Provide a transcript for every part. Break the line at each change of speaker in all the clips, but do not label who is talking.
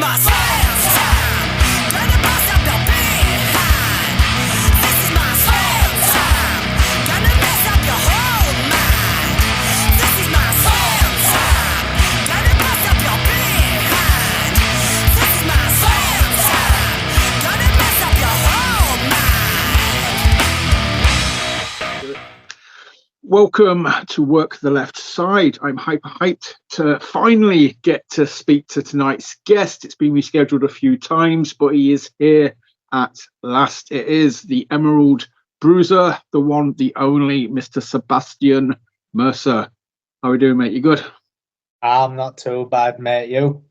my slam time. Gonna bust up your behind. This is my slam time. Gonna mess up your whole mind. This is my slam time. Gonna bust up your behind. This is my slam time. Gonna mess up your whole mind.
Welcome to Work the Left Side. I'm hyped to finally get to speak to tonight's guest. It's been rescheduled a few times, but he is here at last. It is the Emerald Bruiser, the one, the only Mr. Sebastian Mercer. How are we doing, mate? You good?
I'm not too bad, mate. You?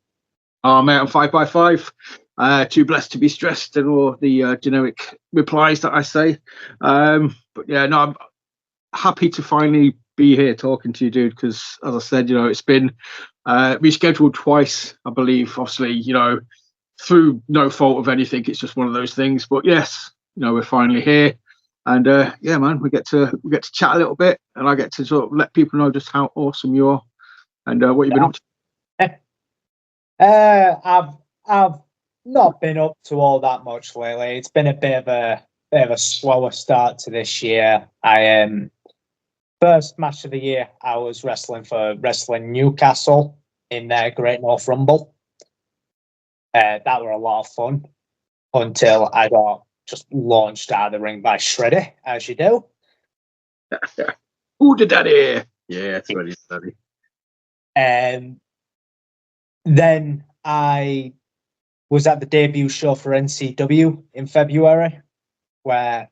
Oh, mate, I'm 5x5. Too blessed to be stressed and all the generic replies that I say. But yeah, no, I'm happy to finally be here talking to you, dude, because as I said, it's been rescheduled twice, I believe, obviously, through no fault of anything. It's just one of those things. But yes, we're finally here. And yeah, man, we get to chat a little bit, and I get to sort of let people know just how awesome you are and what you've been up
to. I've not been up to all that much lately. It's been a bit of a slower start to this year. First match of the year, I was wrestling for Wrestling Newcastle in their Great North Rumble. That were a lot of fun until I got just launched out of the ring by Shreddy, as you do.
Who did that here? Yeah, it's Shreddy's daddy.
Then I was at the debut show for NCW in February, where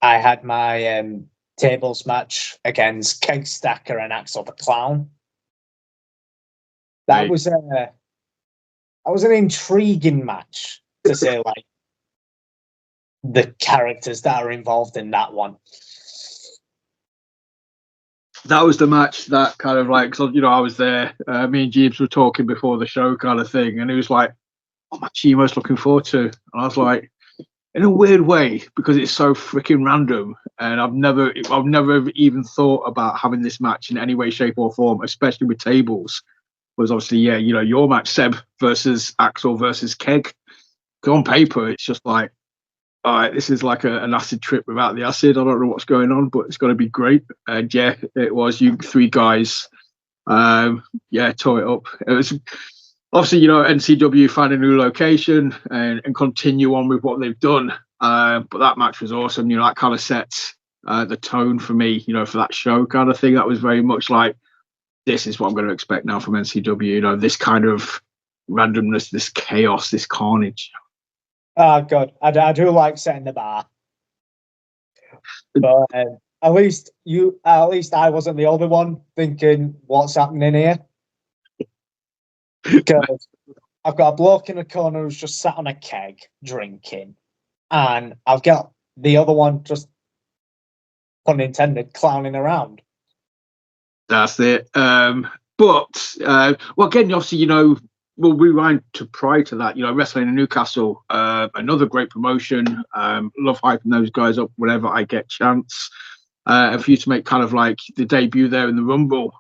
I had my tables match against Keg Stacker and Axl the Clown. That was an intriguing match, to say like the characters that are involved in that one.
That was the match that kind of like, cause, I was there. Me and Jeeves were talking before the show, kind of thing, and he was like, "What match are you most looking forward to?" And I was like, in a weird way, because it's so freaking random, and I've never even thought about having this match in any way, shape, or form, especially with tables. Was obviously, yeah, your match, Seb versus Axl versus Keg. Because on paper, it's just like, all right, this is like an acid trip without the acid. I don't know what's going on, but it's going to be great. And yeah, it was. You three guys, tore it up. It was. Obviously, NCW find a new location and continue on with what they've done. But that match was awesome. That kind of sets the tone for me, for that show kind of thing. That was very much like, this is what I'm going to expect now from NCW. This kind of randomness, this chaos, this carnage.
Oh, God. I do like setting the bar. But at least I wasn't the only one thinking, what's happening here? Because I've got a bloke in the corner who's just sat on a keg drinking, and I've got the other one just, pun intended, clowning around.
That's it. Well, again, obviously, we'll rewind to prior to that. Wrestling in Newcastle, another great promotion. Love hyping those guys up whenever I get chance. And for you to make kind of like the debut there in the Rumble.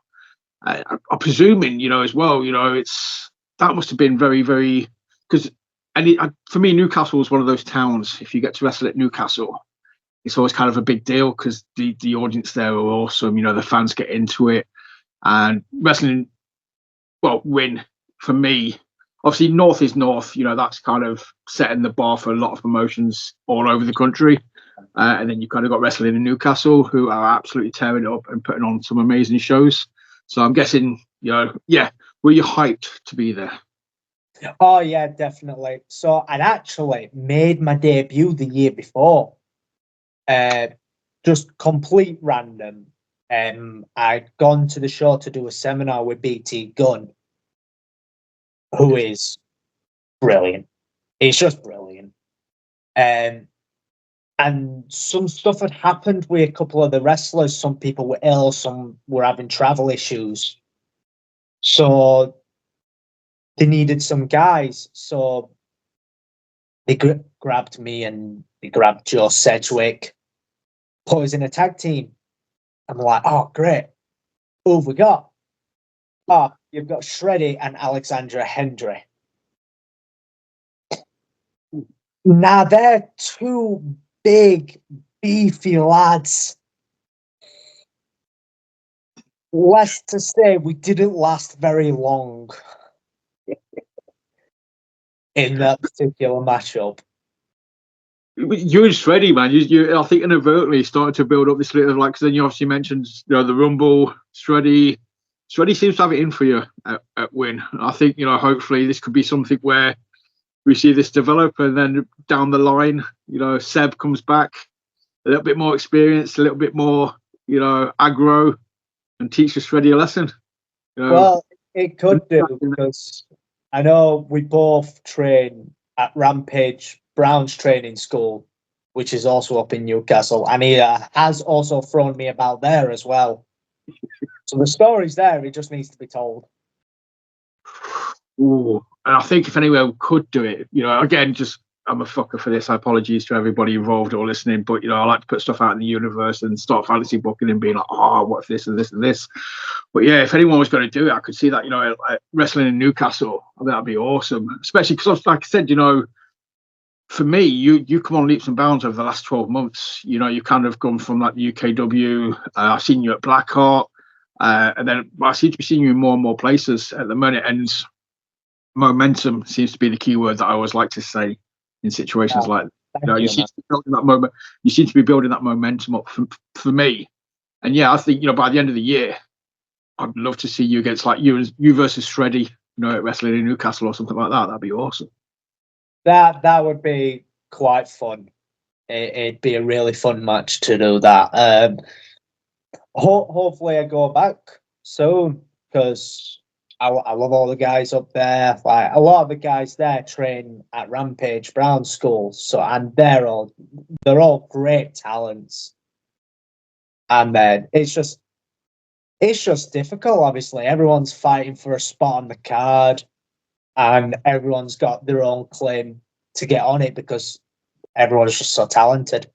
I'm presuming, as well, that must have been very, very, because for me, Newcastle was one of those towns. If you get to wrestle at Newcastle, it's always kind of a big deal because the audience there are awesome. The fans get into it, and wrestling, win for me. Obviously, North is North. That's kind of setting the bar for a lot of promotions all over the country. And then you kind of got wrestling in Newcastle, who are absolutely tearing it up and putting on some amazing shows. So I'm guessing, were you hyped to be there?
Oh, yeah, definitely. So I'd actually made my debut the year before. Just complete random. I'd gone to the show to do a seminar with BT Gunn, who is brilliant. He's just brilliant. And some stuff had happened with a couple of the wrestlers. Some people were ill, some were having travel issues. So they needed some guys. So they grabbed me and they grabbed Joe Sedgwick, put us in a tag team. I'm like, oh, great. Who have we got? Oh, you've got Shreddy and Alexandra Hendry. Now they're two big, beefy lads. Less to say, we didn't last very long in that particular matchup.
You and Shreddy, man, you I think inadvertently started to build up this little like. Cause then you obviously mentioned the Rumble, Shreddy. Shreddy seems to have it in for you at Win. I think hopefully this could be something where we see this develop, and then down the line, Seb comes back a little bit more experienced, a little bit more, aggro, and teaches Shreddy a lesson.
Well, it could do, because I know we both train at Rampage Brown's training school, which is also up in Newcastle, and he has also thrown me about there as well. So the story's there, it just needs to be told.
Ooh, and I think if anyone could do it, again, just I'm a fucker for this. Apologies to everybody involved or listening, but I like to put stuff out in the universe and start fantasy booking and being like, oh, what if this and this and this. But yeah, if anyone was going to do it, I could see that wrestling in Newcastle. I think that'd be awesome, especially because, like I said, for me, you come on leaps and bounds over the last 12 months. You kind of gone from like the UKW. I've seen you at BlackHeart, and then I seem to be seeing you in more and more places at the minute. And momentum seems to be the key word that I always like to say in situations like that. You seem to be building that moment. You seem to be building that momentum up for me. And yeah, I think by the end of the year, I'd love to see you against like you versus Shreddy, at wrestling in Newcastle or something like that. That'd be awesome.
That would be quite fun. It'd be a really fun match to do that. Hopefully I go back soon, because I love all the guys up there. Like, a lot of the guys there train at Rampage Brown School, and they're all great talents. And then it's just difficult. Obviously, everyone's fighting for a spot on the card, and everyone's got their own claim to get on it because everyone's just so talented.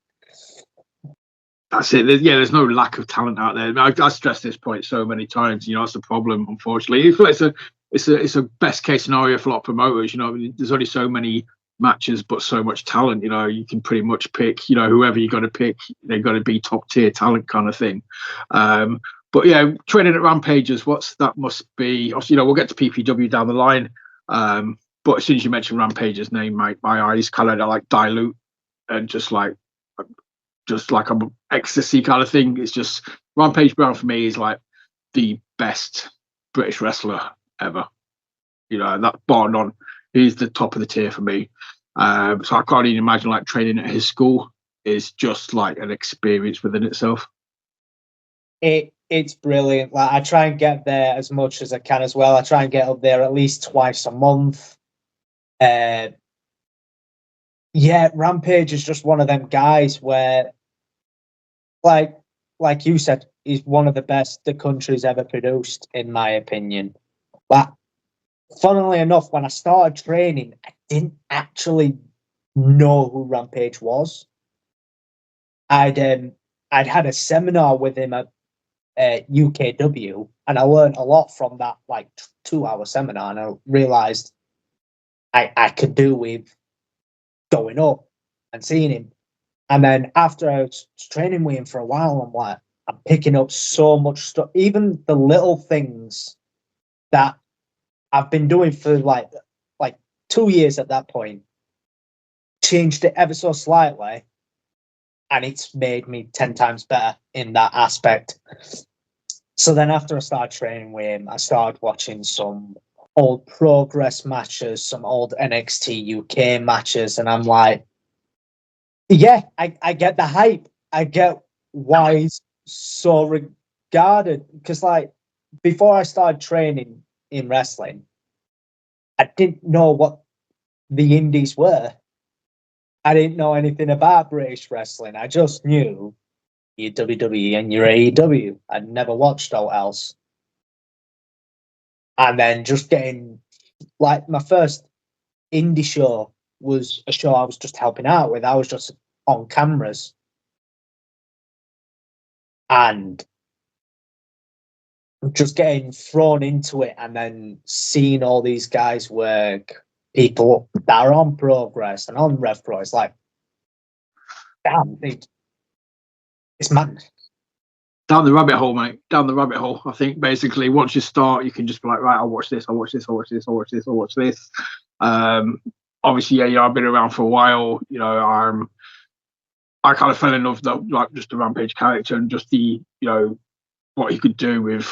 That's it. There's no lack of talent out there. I stress this point so many times. That's the problem, unfortunately. It's a best case scenario for a lot of promoters. There's only so many matches, but so much talent. You can pretty much pick. Whoever you're going to pick, they've got to be top tier talent, kind of thing. But yeah, training at Rampages, that must be. We'll get to PPW down the line. But as soon as you mention Rampage's name, my eyes kind of like dilute and just like a ecstasy kind of thing. It's just Rampage Brown for me is like the best British wrestler ever. That bar none. He's the top of the tier for me. So I can't even imagine like training at his school is just like an experience within itself.
It's brilliant. Like, I try and get there as much as I can as well. I try and get up there at least twice a month. Yeah, Rampage is just one of them guys where, like you said, he's one of the best the country's ever produced, in my opinion. But funnily enough, when I started training, I didn't actually know who Rampage was. I'd had a seminar with him at UKW, and I learned a lot from that 2-hour seminar, and I realized I could do with going up and seeing him. And then after I was training with him for a while, I'm picking up so much stuff, even the little things that I've been doing for like 2 years at that point, changed it ever so slightly, and it's made me 10 times better in that aspect. So then after I started training with him, I started watching some old Progress matches, some old NXT UK matches, and I'm like, yeah, I get the hype. I get why he's so regarded. Because before I started training in wrestling, I didn't know what the indies were. I didn't know anything about British wrestling. I just knew your WWE and your AEW. I'd never watched all else. And then just getting, my first indie show was a show I was just helping out with. I was just on cameras. And just getting thrown into it and then seeing all these guys work people that are on Progress and on Rev Pro. It's like, damn, it's mad.
Down the rabbit hole, mate. Down the rabbit hole. I think basically once you start, you can just be like, right, I'll watch this, I'll watch this, I'll watch this, I'll watch this, I'll watch this. Obviously, yeah, I've been around for a while. You know, I kind of fell in love with like just the Rampage character and just the, you know, what he could do with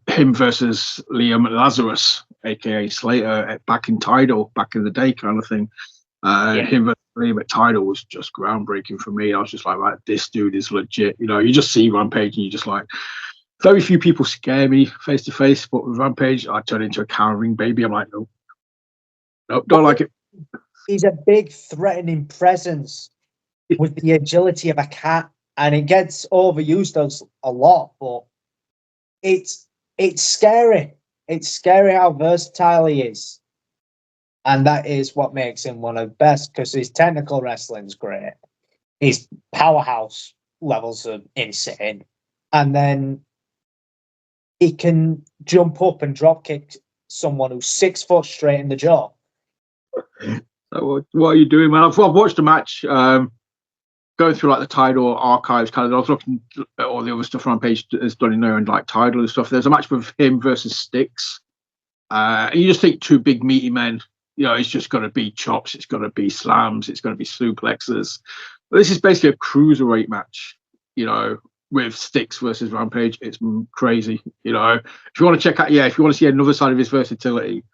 him versus Liam Lazarus, aka Slater, back in Tidal, back in the day, kind of thing. Him versus Liam at Tidal was just groundbreaking for me. I was just like, right, this dude is legit. You know, you just see Rampage and you just like, very few people scare me face to face, but with Rampage, I turn into a cowering baby. I'm like, nope, don't like it.
He's a big threatening presence with the agility of a cat, and it gets overused a lot, but it's scary. It's scary how versatile he is. And that is what makes him one of the best, because his technical wrestling's great. His powerhouse levels are insane. And then he can jump up and drop kick someone who's 6 foot straight in the jaw.
So what are you doing, man? I've watched the match, going through like the Tidal archives, kind of. I was looking at all the other stuff Rampage has done in there and like Tidal and stuff. There's a match with him versus Styx. And you just think two big meaty men, you know, it's just going to be chops, it's going to be slams, it's going to be suplexes. But this is basically a cruiserweight match, you know, with Styx versus Rampage. It's crazy, you know. If you want to check out, if you want to see another side of his versatility,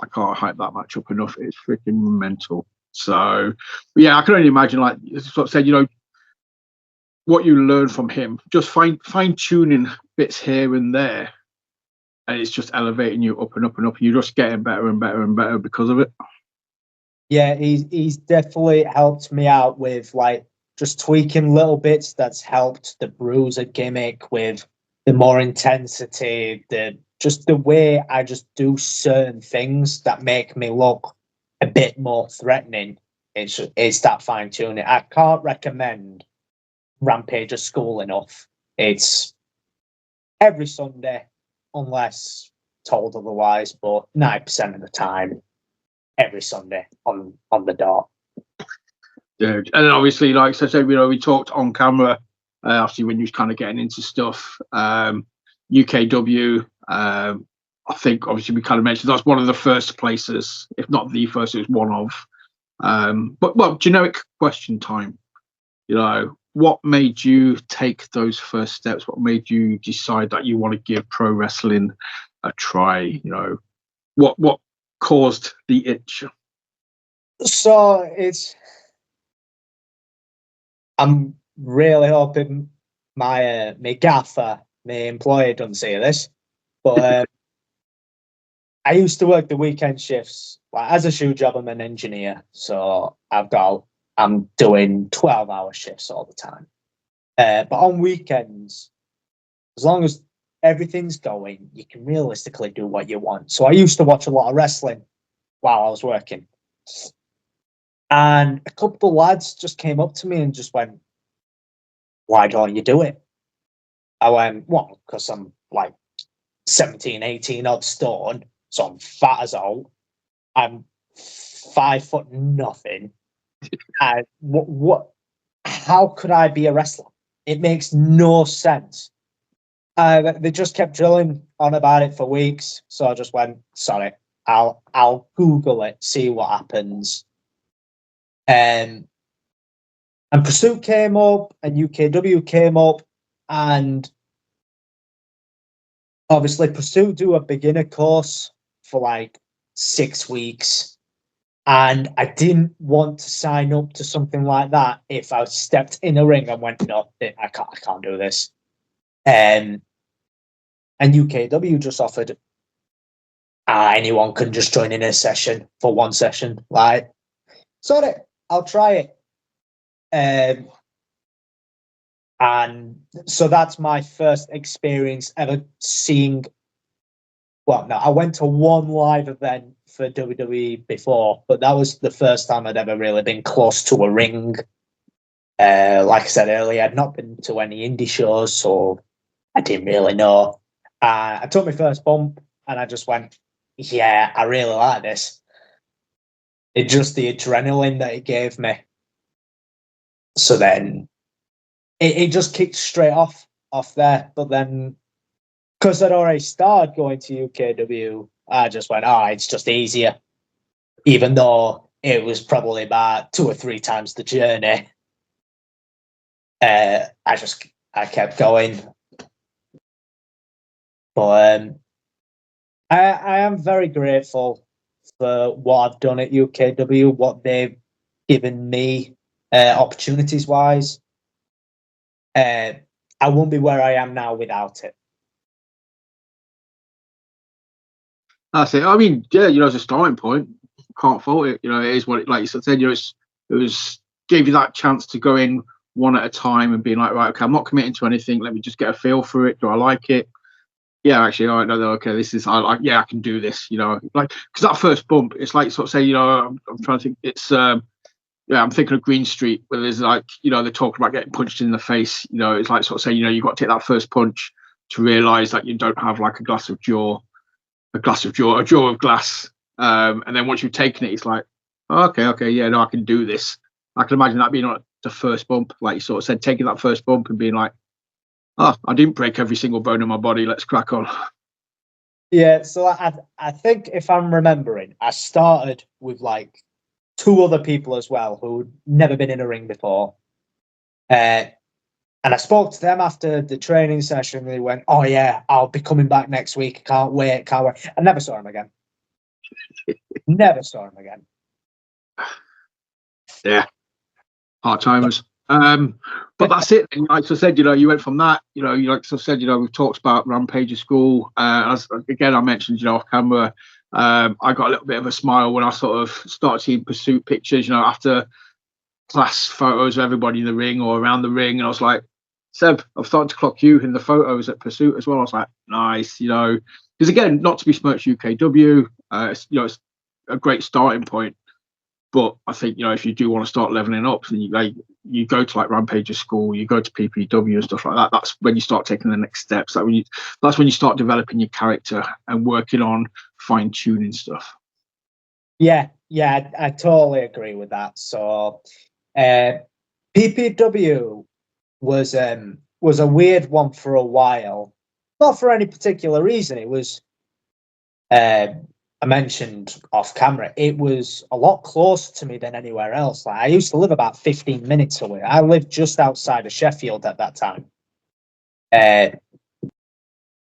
I can't hype that match up enough. It's freaking mental. So, yeah, I can only imagine, like Scott said, you know, what you learn from him, just fine tuning bits here and there, and it's just elevating you up and up and up. You're just getting better and better and better because of it. Yeah,
He's definitely helped me out with like just tweaking little bits. That's helped the Bruiser gimmick with the more intensity, just the way I just do certain things that make me look a bit more threatening. It's that fine tuning. I can't recommend Rampage as school enough. It's every Sunday, unless told otherwise, but 9% of the time, every Sunday on the dot.
Dude, and then obviously, like I said, you know, we talked on camera. Obviously, when you're kind of getting into stuff, UKW. I think obviously we kind of mentioned that's one of the first places, if not the first, it was one of. But well, generic question time. You know, what made you take those first steps? What made you decide that you want to give pro wrestling a try? You know, what caused the itch?
So I'm really hoping my gaffer, my employer, doesn't see this, but I used to work the weekend shifts. Like, as a shoe job, I'm an engineer, so I'm doing 12-hour shifts all the time. But on weekends, as long as everything's going, you can realistically do what you want. So I used to watch a lot of wrestling while I was working. And a couple of lads just came up to me and just went, "Why don't you do it?" I went, "Well, because I'm like 17, 18 odd stone, so I'm fat as all. I'm 5 foot nothing. And what? How could I be a wrestler? It makes no sense." They just kept drilling on about it for weeks, so I just went, "Sorry, I'll Google it, see what happens." And Pursuit came up, and UKW came up, and obviously Pursuit do a beginner course for like 6 weeks, and I didn't want to sign up to something like that if I stepped in a ring and went, "No, I can't do this." And UKW just offered, anyone can just join in a session for one session. Like, sorry, I'll try it. And so that's my first experience ever seeing. Well, no, I went to one live event for WWE before, but that was the first time I'd ever really been close to a ring. Like I said earlier, I'd not been to any indie shows, so I didn't really know. I took my first bump and I just went, "Yeah, I really like this." It just the adrenaline that it gave me. So then it just kicked straight off there. But then, because I'd already started going to UKW, I just went, it's just easier. Even though it was probably about 2 or 3 times the journey. I kept going. But I am very grateful for what I've done at UKW, what they've given me opportunities wise. I won't be where I am now without it.
That's it. I mean, yeah, as a starting point, can't fault it. It is what like you said. It was gave you that chance to go in one at a time and being like, right, okay, I'm not committing to anything. Let me just get a feel for it. Do I like it? Yeah, actually, I know. Okay, this is I can do this. Like because that first bump, it's like sort of say, I'm trying to think. It's I'm thinking of Green Street where there's like they're talking about getting punched in the face. It's like sort of saying you got to take that first punch to realise that you don't have like a jaw of glass. And then once you've taken it, it's like, okay, yeah, no, I can do this. I can imagine that being like the first bump, like you sort of said, taking that first bump and being like, I didn't break every single bone in my body. Let's crack on.
Yeah, so I think if I'm remembering, I started with like 2 other people as well who'd never been in a ring before. And I spoke to them after the training session. And they went, "Oh yeah, I'll be coming back next week. Can't wait." I never saw him again. Never saw him again.
Yeah, part timers. But that's it. And like I said, you went from that. Like I said, we've talked about Rampage School. As again, I mentioned, off camera. I got a little bit of a smile when I sort of started seeing Pursuit pictures. after class photos of everybody in the ring or around the ring, and I was like, Seb, I've started to clock you in the photos at Pursuit as well. I was like, nice, because again, not to besmirch UKW, it's a great starting point, but I think if you do want to start leveling up, then you go to like Rampage School, you go to PPW and stuff like that. That's when you start taking the next steps. That's when you start developing your character and working on fine tuning stuff.
Yeah, I totally agree with that. So, PPW was a weird one for a while, not for any particular reason. It was, I mentioned off camera, it was a lot closer to me than anywhere else. Like I used to live about 15 minutes away. I lived just outside of Sheffield at that time.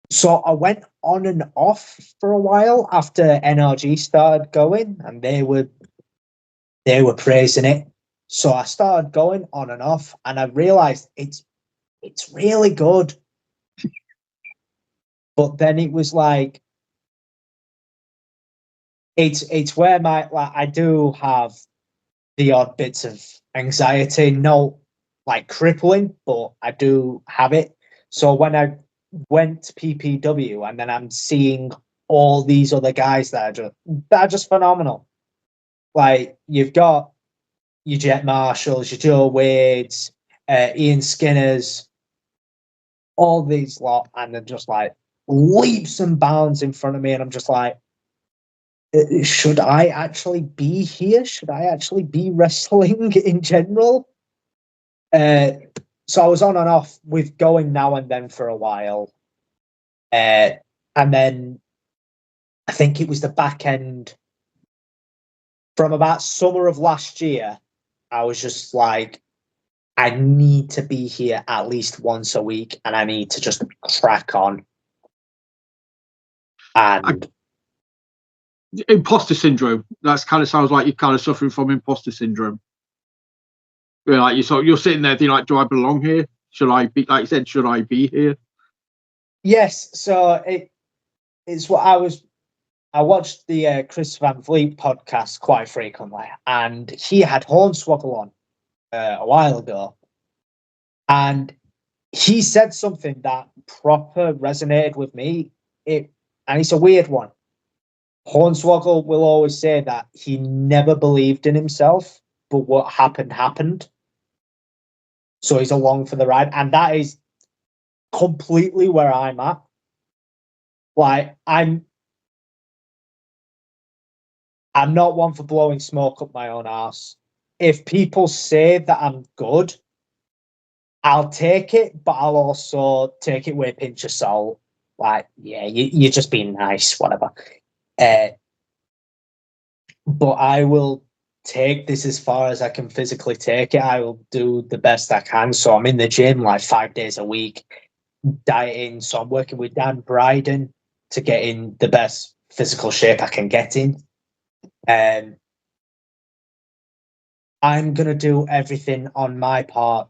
So I went on and off for a while after NRG started going, and they were praising it. So I started going on and off, and I realized it's really good. But then it was like it's where I do have the odd bits of anxiety, no like crippling, but I do have it. So when I went to PPW and then I'm seeing all these other guys that are just phenomenal. Like you've got your Jet Marshalls, your Joe Wades, Ian Skinners, all these lot, and they're just like leaps and bounds in front of me, and I'm just like, should I actually be here? Should I actually be wrestling in general? So I was on and off with going now and then for a while. And then I think it was the back end from about summer of last year. I was just like, I need to be here at least once a week and I need to just crack on. And
imposter syndrome. That's kind of sounds like you're kind of suffering from imposter syndrome. Like you're sitting there thinking, like, do I belong here? Should I be, like you said, should I be here?
Yes. So it's what I watched the Chris Van Vliet podcast quite frequently, and he had Hornswoggle on a while ago, and he said something that proper resonated with me. And it's a weird one. Hornswoggle will always say that he never believed in himself, but what happened. So he's along for the ride, and that is completely where I'm at. Like I'm not one for blowing smoke up my own arse. If people say that I'm good, I'll take it, but I'll also take it with a pinch of salt. Like, yeah, you're just being nice, whatever. But I will take this as far as I can physically take it. I will do the best I can. So I'm in the gym like 5 days a week, dieting. So I'm working with Dan Bryden to get in the best physical shape I can get in. I'm going to do everything on my part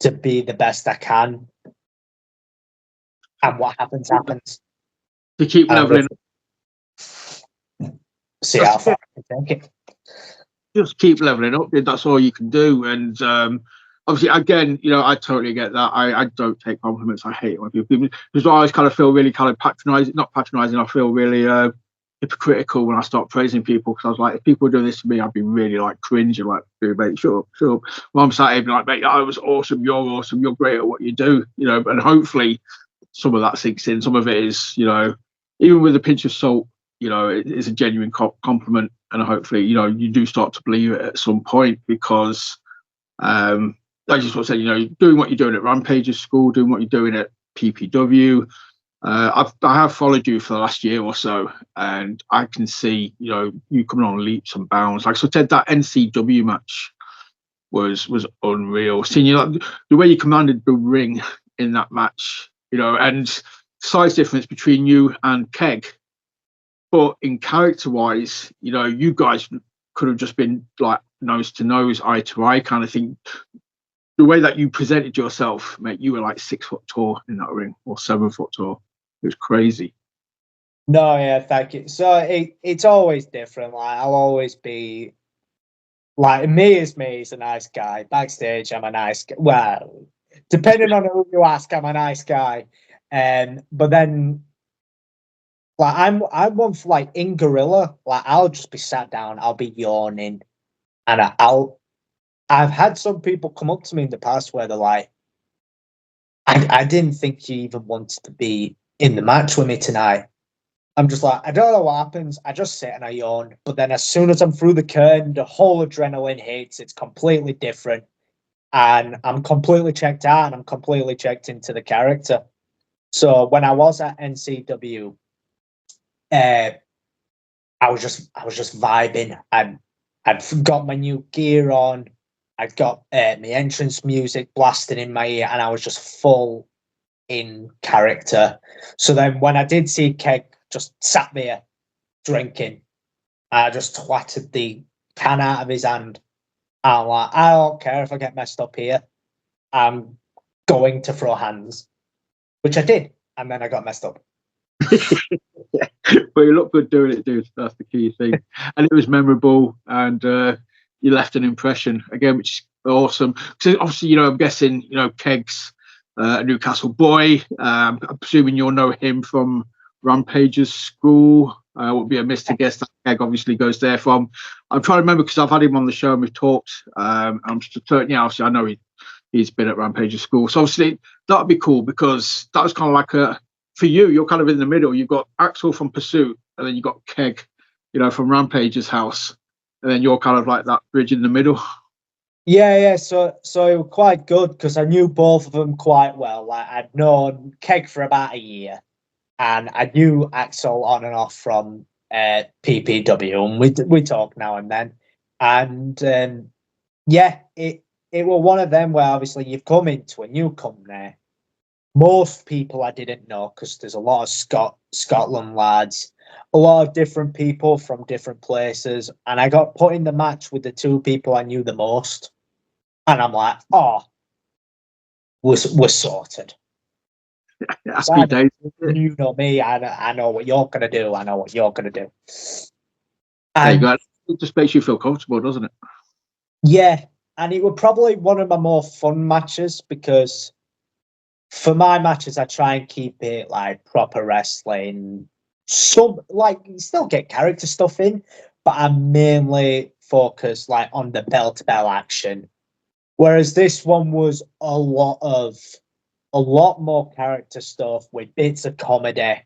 to be the best I can. And what happens, happens.
To keep leveling.
See how far I can take it.
Just keep leveling up. That's all you can do. And obviously, again, I totally get that. I don't take compliments. I hate it when people, because I always kind of feel really kind of patronizing, not patronizing. I feel really hypocritical when I start praising people, because I was like, if people do this to me, I'd be really like cringe and like, dude, mate, shut up. Well, I'm sat here being like, mate, I was awesome. You're awesome. You're great at what you do. And hopefully some of that sinks in. Some of it is, even with a pinch of salt, it's a genuine compliment, and hopefully, you do start to believe it at some point, because I just want to say, doing what you're doing at Rampage's school, doing what you're doing at PPW. I have followed you for the last year or so, and I can see, you coming on leaps and bounds. Like, so Ted, that NCW match was unreal. Seeing you, the way you commanded the ring in that match, and size difference between you and Keg. But in character-wise, you guys could have just been like nose to nose, eye to eye kind of thing. The way that you presented yourself, mate, you were like 6 foot tall in that ring, or 7 foot tall. It was crazy.
No, yeah, thank you. So it's always different. Like, I'll always be like, me is me. He's a nice guy. Backstage, I'm a nice guy. Well, depending on who you ask, I'm a nice guy. But then, like, I'm one for, like, in Gorilla, like, I'll just be sat down, I'll be yawning, and I've had some people come up to me in the past where they're like, I didn't think you even wanted to be in the match with me tonight. I'm just like, I don't know what happens. I just sit and I yawn. But then as soon as I'm through the curtain, the whole adrenaline hits. It's completely different. And I'm completely checked out, and I'm completely checked into the character. So when I was at NCW, I was just vibing. I'd got my new gear on. I'd got my entrance music blasting in my ear, and I was just full in character. So then when I did see Keg just sat there drinking, I just twatted the can out of his hand. I'm like, I don't care if I get messed up here. I'm going to throw hands, which I did, and then I got messed up.
Yeah. But you look good doing it, dude. That's the key thing. And it was memorable, and you left an impression again, which is awesome. So obviously, I'm guessing, Keg's a Newcastle boy. I'm presuming you'll know him from Rampage's school. Would be amiss to guess that Keg obviously goes there from. I'm trying to remember, because I've had him on the show and we've talked. I'm certain, obviously I know he's been at Rampage's school. So obviously that would be cool, because that was kind of like for you're kind of in the middle. You've got Axl from Pursuit, and then you've got Keg, from Rampage's house, and then you're kind of like that bridge in the middle.
Yeah. So it was quite good, because I knew both of them quite well. Like, I'd known Keg for about a year, and I knew Axl on and off from PPW, and we talk now and then. And it was one of them where obviously you've come into a new company. Most people I didn't know, because there's a lot of Scotland lads, a lot of different people from different places, and I got put in the match with the two people I knew the most, and I'm like, oh, we're sorted.
Happy days.
You know me. I know what you're gonna do. I know what you're gonna do.
There you go. It just makes you feel comfortable, doesn't it?
Yeah, and it was probably one of my more fun matches, because for my matches, I try and keep it like proper wrestling. Some, like, you still get character stuff in, but I'm mainly focused like on the bell-to-bell action. Whereas this one was a lot more character stuff with bits of comedy,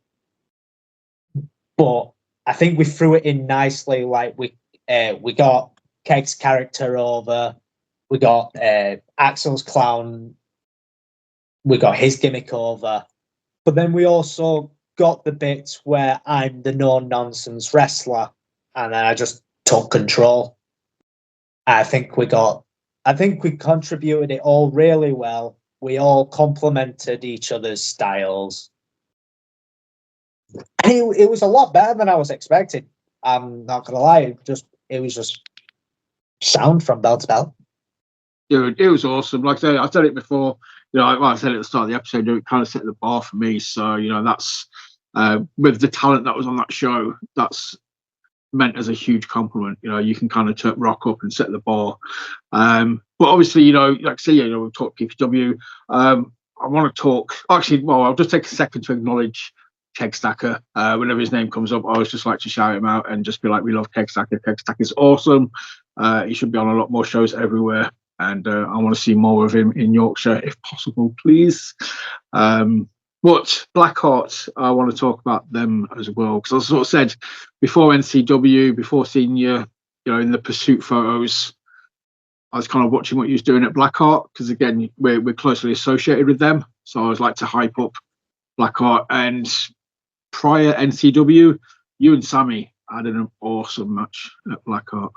but I think we threw it in nicely. Like we got Keg's character over, we got Axl's clown, we got his gimmick over, but then we also got the bits where I'm the no-nonsense wrestler, and then I just took control. I think we contributed it all really well. We all complemented each other's styles. And it was a lot better than I was expecting. I'm not gonna lie, it was just sound from bell to bell.
It was awesome. Like I said it before, like I said at the start of the episode, it kind of set the bar for me. So, that's with the talent that was on that show, that's meant as a huge compliment. You can kind of rock up and set the bar. But obviously, like I say, we'll talk PPW. I want to talk. Actually, well, I'll just take a second to acknowledge Keg Stacker. Whenever his name comes up, I always just like to shout him out and just be like, "We love Keg Stacker. Keg Stacker's awesome. He should be on a lot more shows everywhere." And I want to see more of him in Yorkshire, if possible, please. But BlackHeart, I want to talk about them as well, because I sort of said before NCW, before seeing you, in the pursuit photos, I was kind of watching what you was doing at BlackHeart, because again, we're closely associated with them. So I always like to hype up BlackHeart. And prior NCW, you and Sammy had an awesome match at BlackHeart.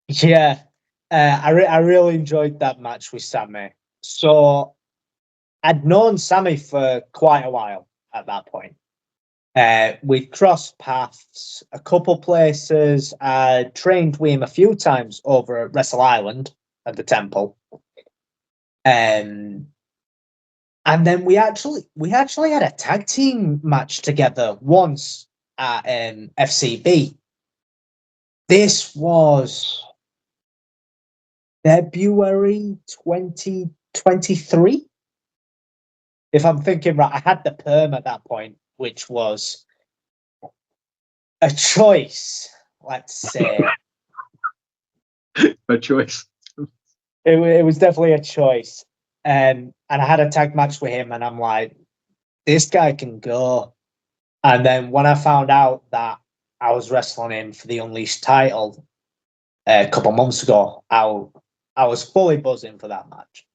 Yeah. I really enjoyed that match with Sammy. So I'd known Sammy for quite a while at that point. We'd crossed paths a couple places. I trained with him a few times over at Wrestle Island at the Temple. And then we actually had a tag team match together once at FCB. This was February 2023. If I'm thinking right, I had the perm at that point, which was a choice, let's say.
A choice.
It was definitely a choice. And I had a tag match with him, and I'm like, this guy can go. And then when I found out that I was wrestling him for the Unleashed title a couple months ago, I was fully buzzing for that match.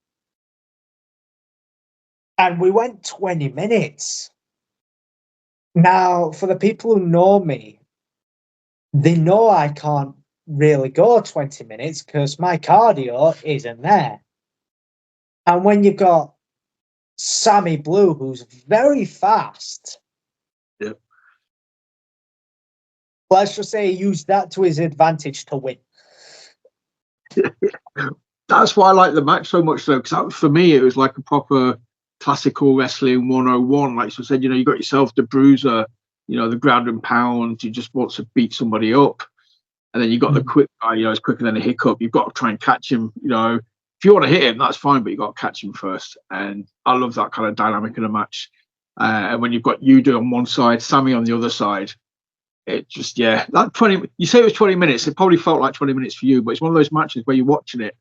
And we went 20 minutes. Now, for the people who know me, they know I can't really go 20 minutes because my cardio isn't there. And when you've got Sammy Blue, who's very fast,
yep,
let's just say he used that to his advantage to win.
That's why I like the match so much, though, because for me, it was like a proper classical wrestling 101. Like you said, you got yourself the bruiser, the ground and pound. You just want to beat somebody up. And then you got the quick guy, it's quicker than a hiccup. You've got to try and catch him. If you want to hit him, that's fine, but you got to catch him first. And I love that kind of dynamic in a match. And when you've got Yudu on one side, Sammy on the other side, it just, that 20, you say it was 20 minutes. It probably felt like 20 minutes for you, but it's one of those matches where you're watching it.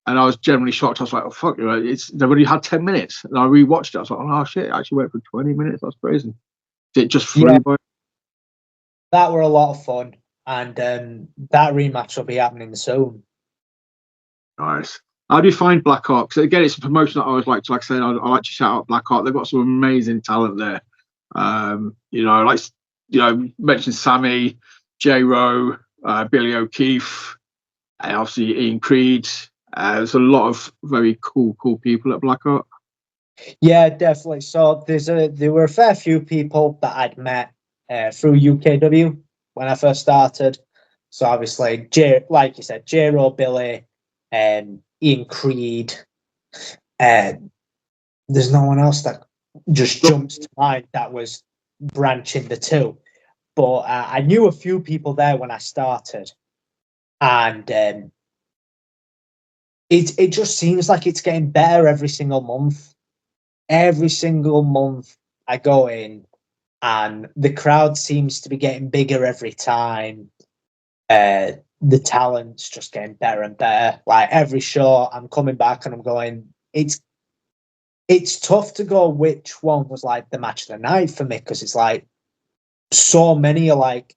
And I was generally shocked. I was like, oh, fuck, they've already had 10 minutes. And I rewatched it. I was like, oh, shit, it actually went for 20 minutes. That's crazy. It just flew by.
That were a lot of fun. And that rematch will be happening soon.
Nice. How do you find BlackHeart? Because again, it's a promotion that I always like to, I like to shout out BlackHeart. They've got some amazing talent there. Mentioned Sammy, J Rowe, Billy O'Keefe, and obviously Ian Creed. There's a lot of very cool people at BlackHeart. Yeah,
definitely. So there were a fair few people that I'd met through UKW when I first started. So obviously, like you said, J Rowe, Billy, and Ian Creed. There's no one else that just jumps to mind that was branching the two. But I knew a few people there when I started. And it just seems like it's getting better every single month. Every single month I go in and the crowd seems to be getting bigger every time. The talent's just getting better and better. Like every show I'm coming back and I'm going, it's tough to go which one was like the match of the night for me, because it's like so many are like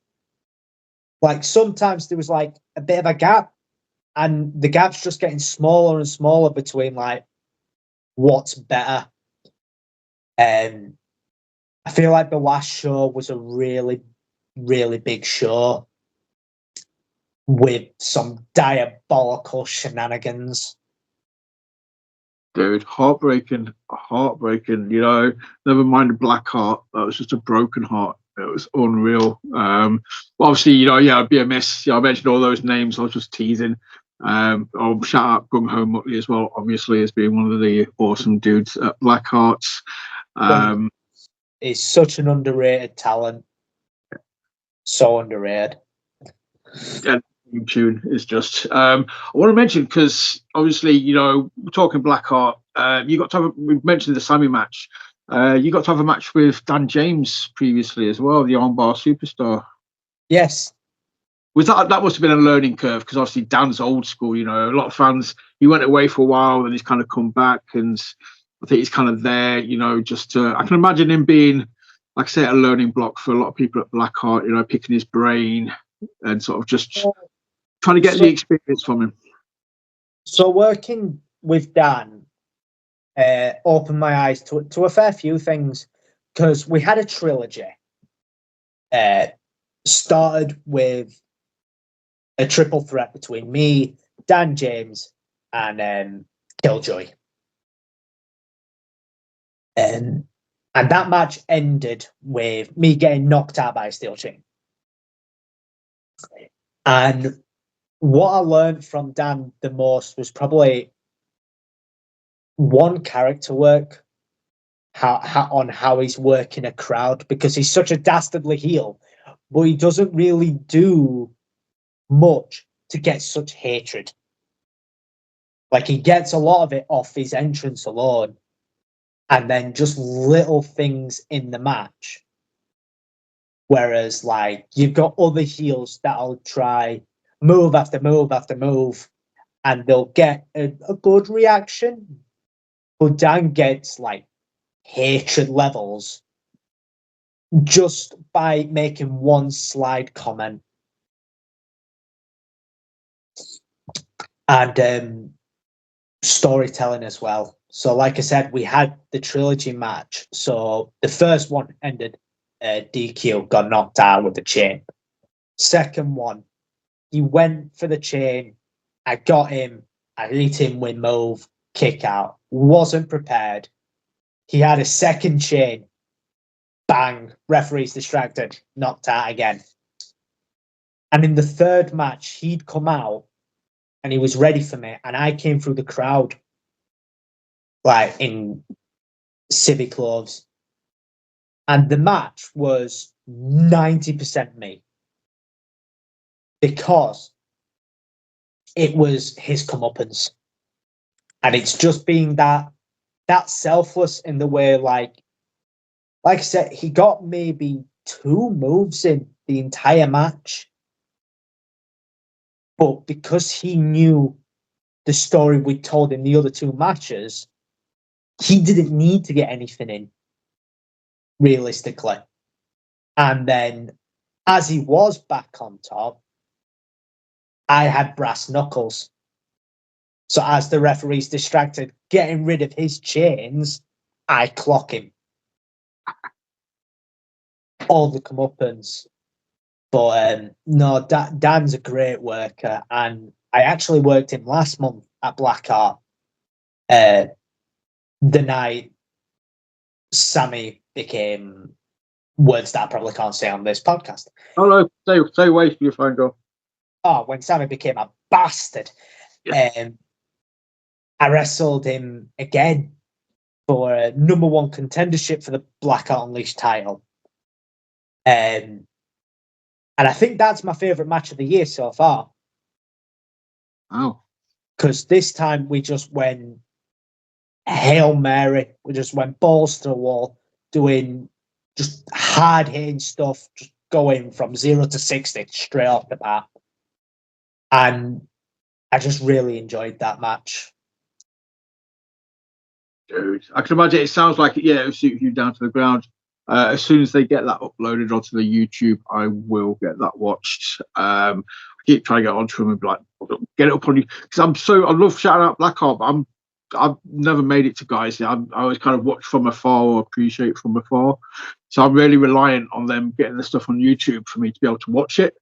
sometimes there was like a bit of a gap, and the gap's just getting smaller and smaller between like what's better. And I feel like the last show was a really, really big show with some diabolical shenanigans.
Dude, heartbreaking. You know, never mind the BlackHeart. That was just a broken heart. It was unreal. Obviously, you know, yeah, BMS. Yeah, I mentioned all those names. I was just teasing. I'll shout out Gung Ho Muttley as well. Obviously, as being one of the awesome dudes at BlackHearts.
Is such an underrated talent. So underrated.
Yeah, tune is just. I want to mention because obviously, you know, we're talking Blackheart. You got to have. We mentioned the Sammy match. You got to have a match with Dan James previously as well, the armbar superstar.
Yes.
Was that must have been a learning curve because obviously Dan's old school. You know, a lot of fans. He went away for a while, and he's kind of come back, and I think he's kind of there. You know, just I can imagine him being, like I say, a learning block for a lot of people at Blackheart. You know, picking his brain and sort of just trying to get the experience from him.
So working with Dan opened my eyes to a fair few things, because we had a trilogy. Started with a triple threat between me, Dan James, and Killjoy. And that match ended with me getting knocked out by a steel chain. And what I learned from Dan the most was probably one, character work, how he's working a crowd, because he's such a dastardly heel, but he doesn't really do much to get such hatred. Like, he gets a lot of it off his entrance alone, and then just little things in the match. Whereas, like, you've got other heels that'll try move after move after move, and they'll get a good reaction. But Dan gets, like, hatred levels just by making one slide comment. And storytelling as well. So, like I said, we had the trilogy match. So the first one ended DQ, got knocked out with the chain. Second one, he went for the chain. I got him. I hit him with move, kick out. Wasn't prepared. He had a second chain. Bang. Referee's distracted. Knocked out again. And in the third match, he'd come out and he was ready for me. And I came through the crowd, like in civic clothes. And the match was 90% me, because it was his comeuppance. And it's just being that selfless in the way, like I said, he got maybe 2 moves in the entire match. But because he knew the story we told in the other 2 matches, he didn't need to get anything in, realistically. And then, as he was back on top, I had brass knuckles. So as the referee's distracted, getting rid of his chains, I clock him. All the comeuppance. But no, Dan's a great worker. And I actually worked him last month at BlackHeart. The night Sammy became words that I probably can't say on this podcast.
Oh no, stay away from your phone, girl.
Oh, when Sammy became a bastard.
Yeah.
I wrestled him again for a #1 contendership for the BlackHeart Unleashed title. And I think that's my favourite match of the year so far.
Wow.
Because this time we just went Hail Mary. We just went balls to the wall, doing just hard-hitting stuff, just going from 0 to 60 straight off the bat. And I just really enjoyed that match.
Dude, I can imagine it sounds like it would suit you down to the ground. As soon as they get that uploaded onto the YouTube, I will get that watched. I keep trying to get onto them and be like, get it up on you, because I love shouting out BlackHeart, but I've never made it to guys. I always kind of watch from afar or appreciate from afar. So I'm really reliant on them getting the stuff on YouTube for me to be able to watch it.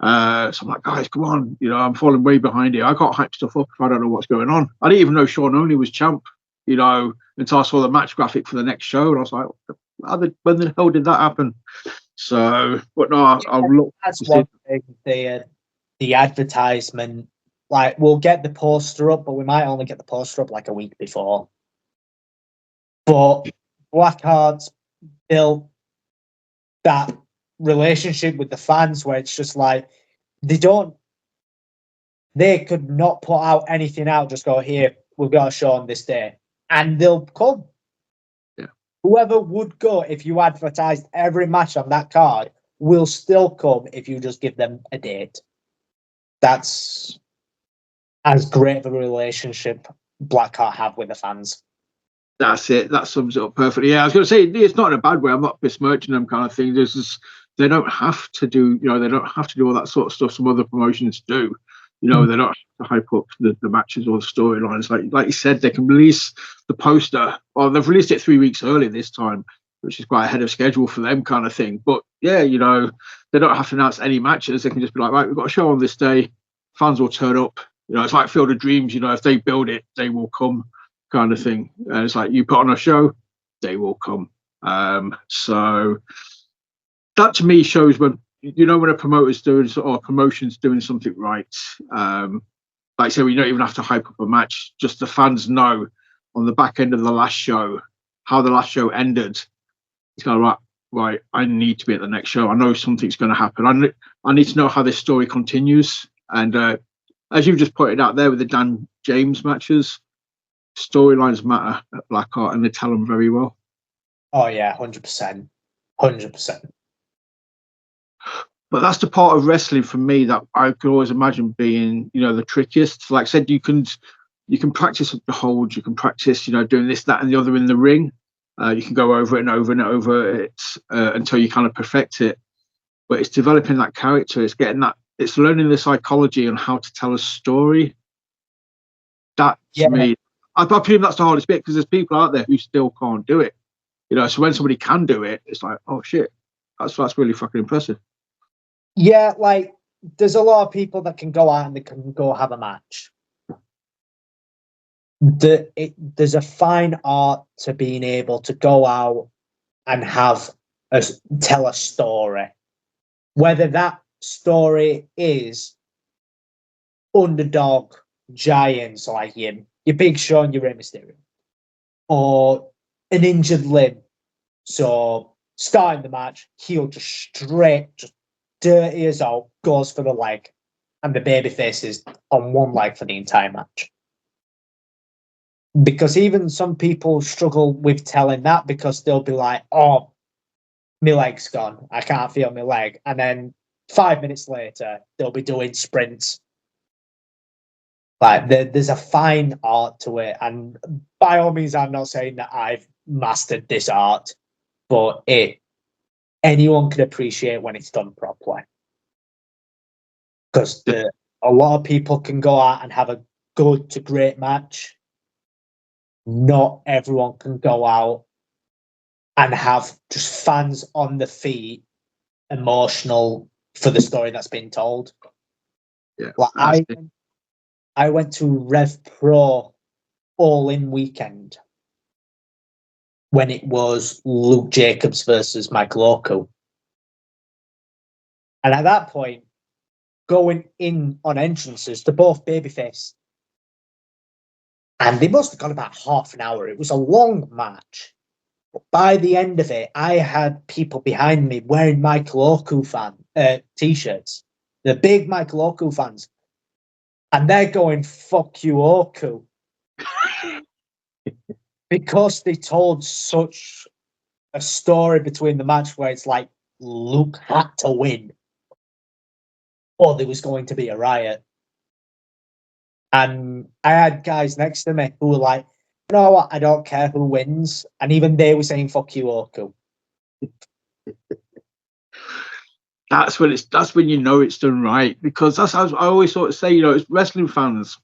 So I'm like, guys, come on, I'm falling way behind here. I can't hype stuff up if I don't know what's going on. I didn't even know Sean Only was champ, until I saw the match graphic for the next show, and I was like, when the hell did that happen? So, but no, I'll look.
That's one thing. The advertisement, like, we'll get the poster up, but we might only get the poster up like a week before. But BlackHeart's built that relationship with the fans where it's just like they could not put out anything out, just go, here, we've got a show on this day, and they'll come.
Yeah.
Whoever would go if you advertised every match on that card will still come if you just give them a date. That's as great of a relationship BlackHeart have with the fans.
That's it. That sums it up perfectly. Yeah, I was going to say, it's not in a bad way. I'm not besmirching them kind of thing. They don't have to do, they don't have to do all that sort of stuff some other promotions do. They don't have to hype up the matches or the storylines. Like you said, they can release the poster. Well, they've released it 3 weeks early this time, which is quite ahead of schedule for them kind of thing. But yeah, they don't have to announce any matches. They can just be like, right, we've got a show on this day. Fans will turn up. It's like Field of Dreams. If they build it, they will come, kind of thing. And it's like, you put on a show, they will come. So that to me shows when a promoter's doing, or a promotion's doing something right. Like I say, we don't even have to hype up a match. Just the fans know on the back end of the last show how the last show ended. It's kind of like, right, I need to be at the next show. I know something's going to happen. I need to know how this story continues. And as you've just pointed out there with the Dan James matches, storylines matter at BlackHeart, and they tell them very well.
Oh yeah, 100%.
But that's the part of wrestling for me that I could always imagine being, the trickiest. Like I said, you can practice the holds, you can practice, doing this, that, and the other in the ring. You can go over it and over and over it until you kind of perfect it. But it's developing that character. It's getting that. It's learning the psychology and how to tell a story. That to me, I presume that's the hardest bit, because there's people out there who still can't do it. So when somebody can do it, it's like, oh shit, that's really fucking impressive.
Yeah, like, there's a lot of people that can go out and they can go have a match. There's a fine art to being able to go out and tell a story. Whether that story is underdog giants like your Big Show and your Rey Mysterio, or an injured limb. So starting the match, heel just dirty as all, goes for the leg, and the babyface is on one leg for the entire match. Because even some people struggle with telling that, because they'll be like, oh, my leg's gone, I can't feel my leg. And then 5 minutes later, they'll be doing sprints. Like, there's a fine art to it. And by all means, I'm not saying that I've mastered this art, but anyone can appreciate when it's done properly. Because a lot of people can go out and have a good to great match. Not everyone can go out and have just fans on the feet, emotional for the story that's been told.
Yeah,
like I went to Rev Pro All In weekend when it was Luke Jacobs versus Michael Oku. And at that point, going in on entrances to both babyface. And they must have gone about half an hour. It was a long match. But by the end of it, I had people behind me wearing Michael Oku t-shirts. The big Michael Oku fans. And they're going, fuck you, Oku. Because they told such a story between the match where it's like Luke had to win, or there was going to be a riot. And I had guys next to me who were like, you know what, I don't care who wins. And even they were saying, fuck you, Oku.
That's when you know it's done right, because that's as I always sort of say, as wrestling fans,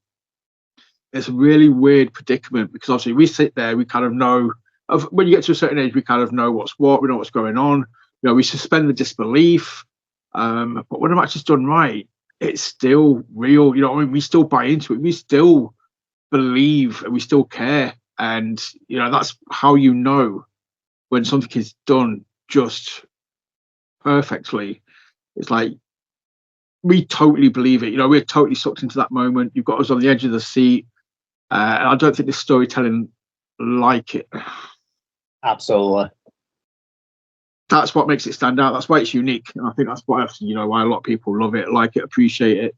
it's a really weird predicament, because obviously we sit there, we kind of know when you get to a certain age, we kind of know what's what, we know what's going on. We suspend the disbelief. But when a match is done right, it's still real. We still buy into it. We still believe and we still care. And, that's how when something is done just perfectly. It's like, we totally believe it. We're totally sucked into that moment. You've got us on the edge of the seat. And I don't think there's storytelling like it.
Absolutely.
That's what makes it stand out. That's why it's unique. And I think that's why, why a lot of people love it, like it, appreciate it.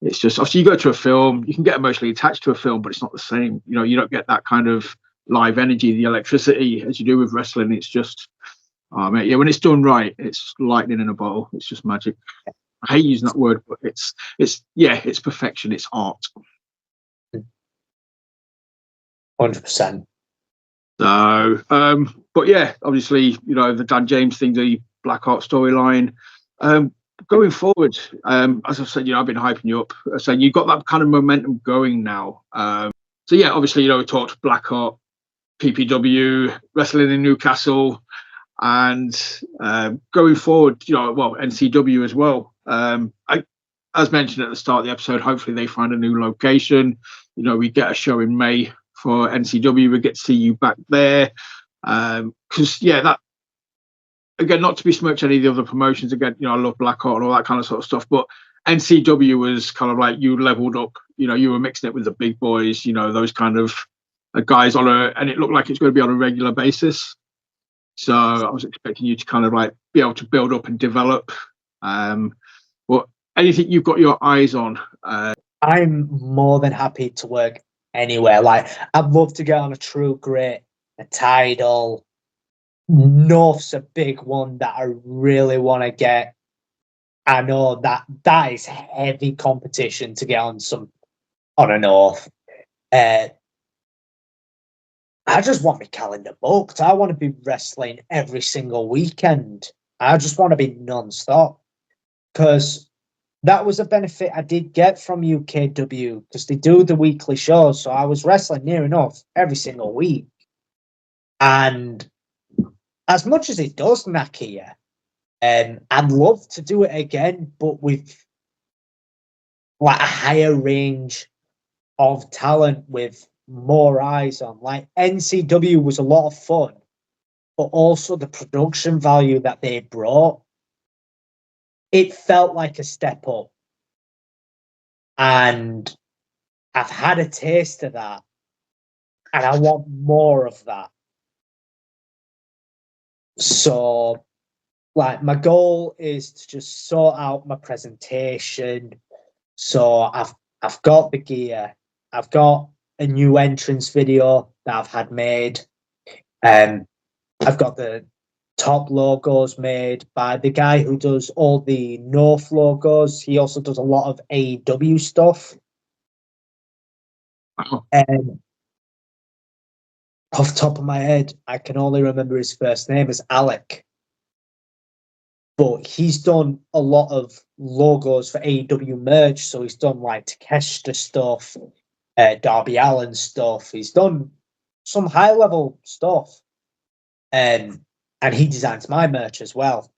It's just, obviously, you go to a film, you can get emotionally attached to a film, but it's not the same. You don't get that kind of live energy, the electricity, as you do with wrestling. It's just, when it's done right, it's lightning in a bottle. It's just magic. I hate using that word, but it's perfection. It's art.
100%.
So, but yeah, obviously, the Dan James thing, the BlackHeart storyline. Going forward, as I said, I've been hyping you up. Saying you've got that kind of momentum going now. So yeah, obviously, we talked BlackHeart, PPW, wrestling in Newcastle, and going forward, NCW as well. As mentioned at the start of the episode, hopefully they find a new location. We get a show in May for NCW. We get to see you back there. Because that, again, not to besmirch any of the other promotions. Again, I love BlackHeart and all that kind of sort of stuff. But NCW was kind of like you leveled up. You were mixing it with the big boys. Those kind of guys and it looked like it's going to be on a regular basis. So I was expecting you to kind of like be able to build up and develop. But anything you've got your eyes on?
I'm more than happy to work anywhere. Like, I'd love to get on a True Grit, a Tidal. North's a big one that I really want to get. I know that is heavy competition to get on a North. I just want my calendar booked. I want to be wrestling every single weekend. I just want to be non-stop, because that was a benefit I did get from UKW, because they do the weekly shows. So I was wrestling near enough every single week. And as much as it does knack here, I'd love to do it again, but with like a higher range of talent, with more eyes on. Like, NCW was a lot of fun, but also the production value that they brought, it felt like a step up. And I've had a taste of that, and I want more of that. So, like, my goal is to just sort out my presentation. So I've got the gear. I've got a new entrance video that I've had made. I've got the top logos made by the guy who does all the North logos. He also does a lot of AEW stuff.
Wow.
Off the top of my head, I can only remember his first name as Alec. But he's done a lot of logos for AEW merch. So he's done like Takeshita stuff, Darby Allin stuff. He's done some high-level stuff. And he designs my merch as well.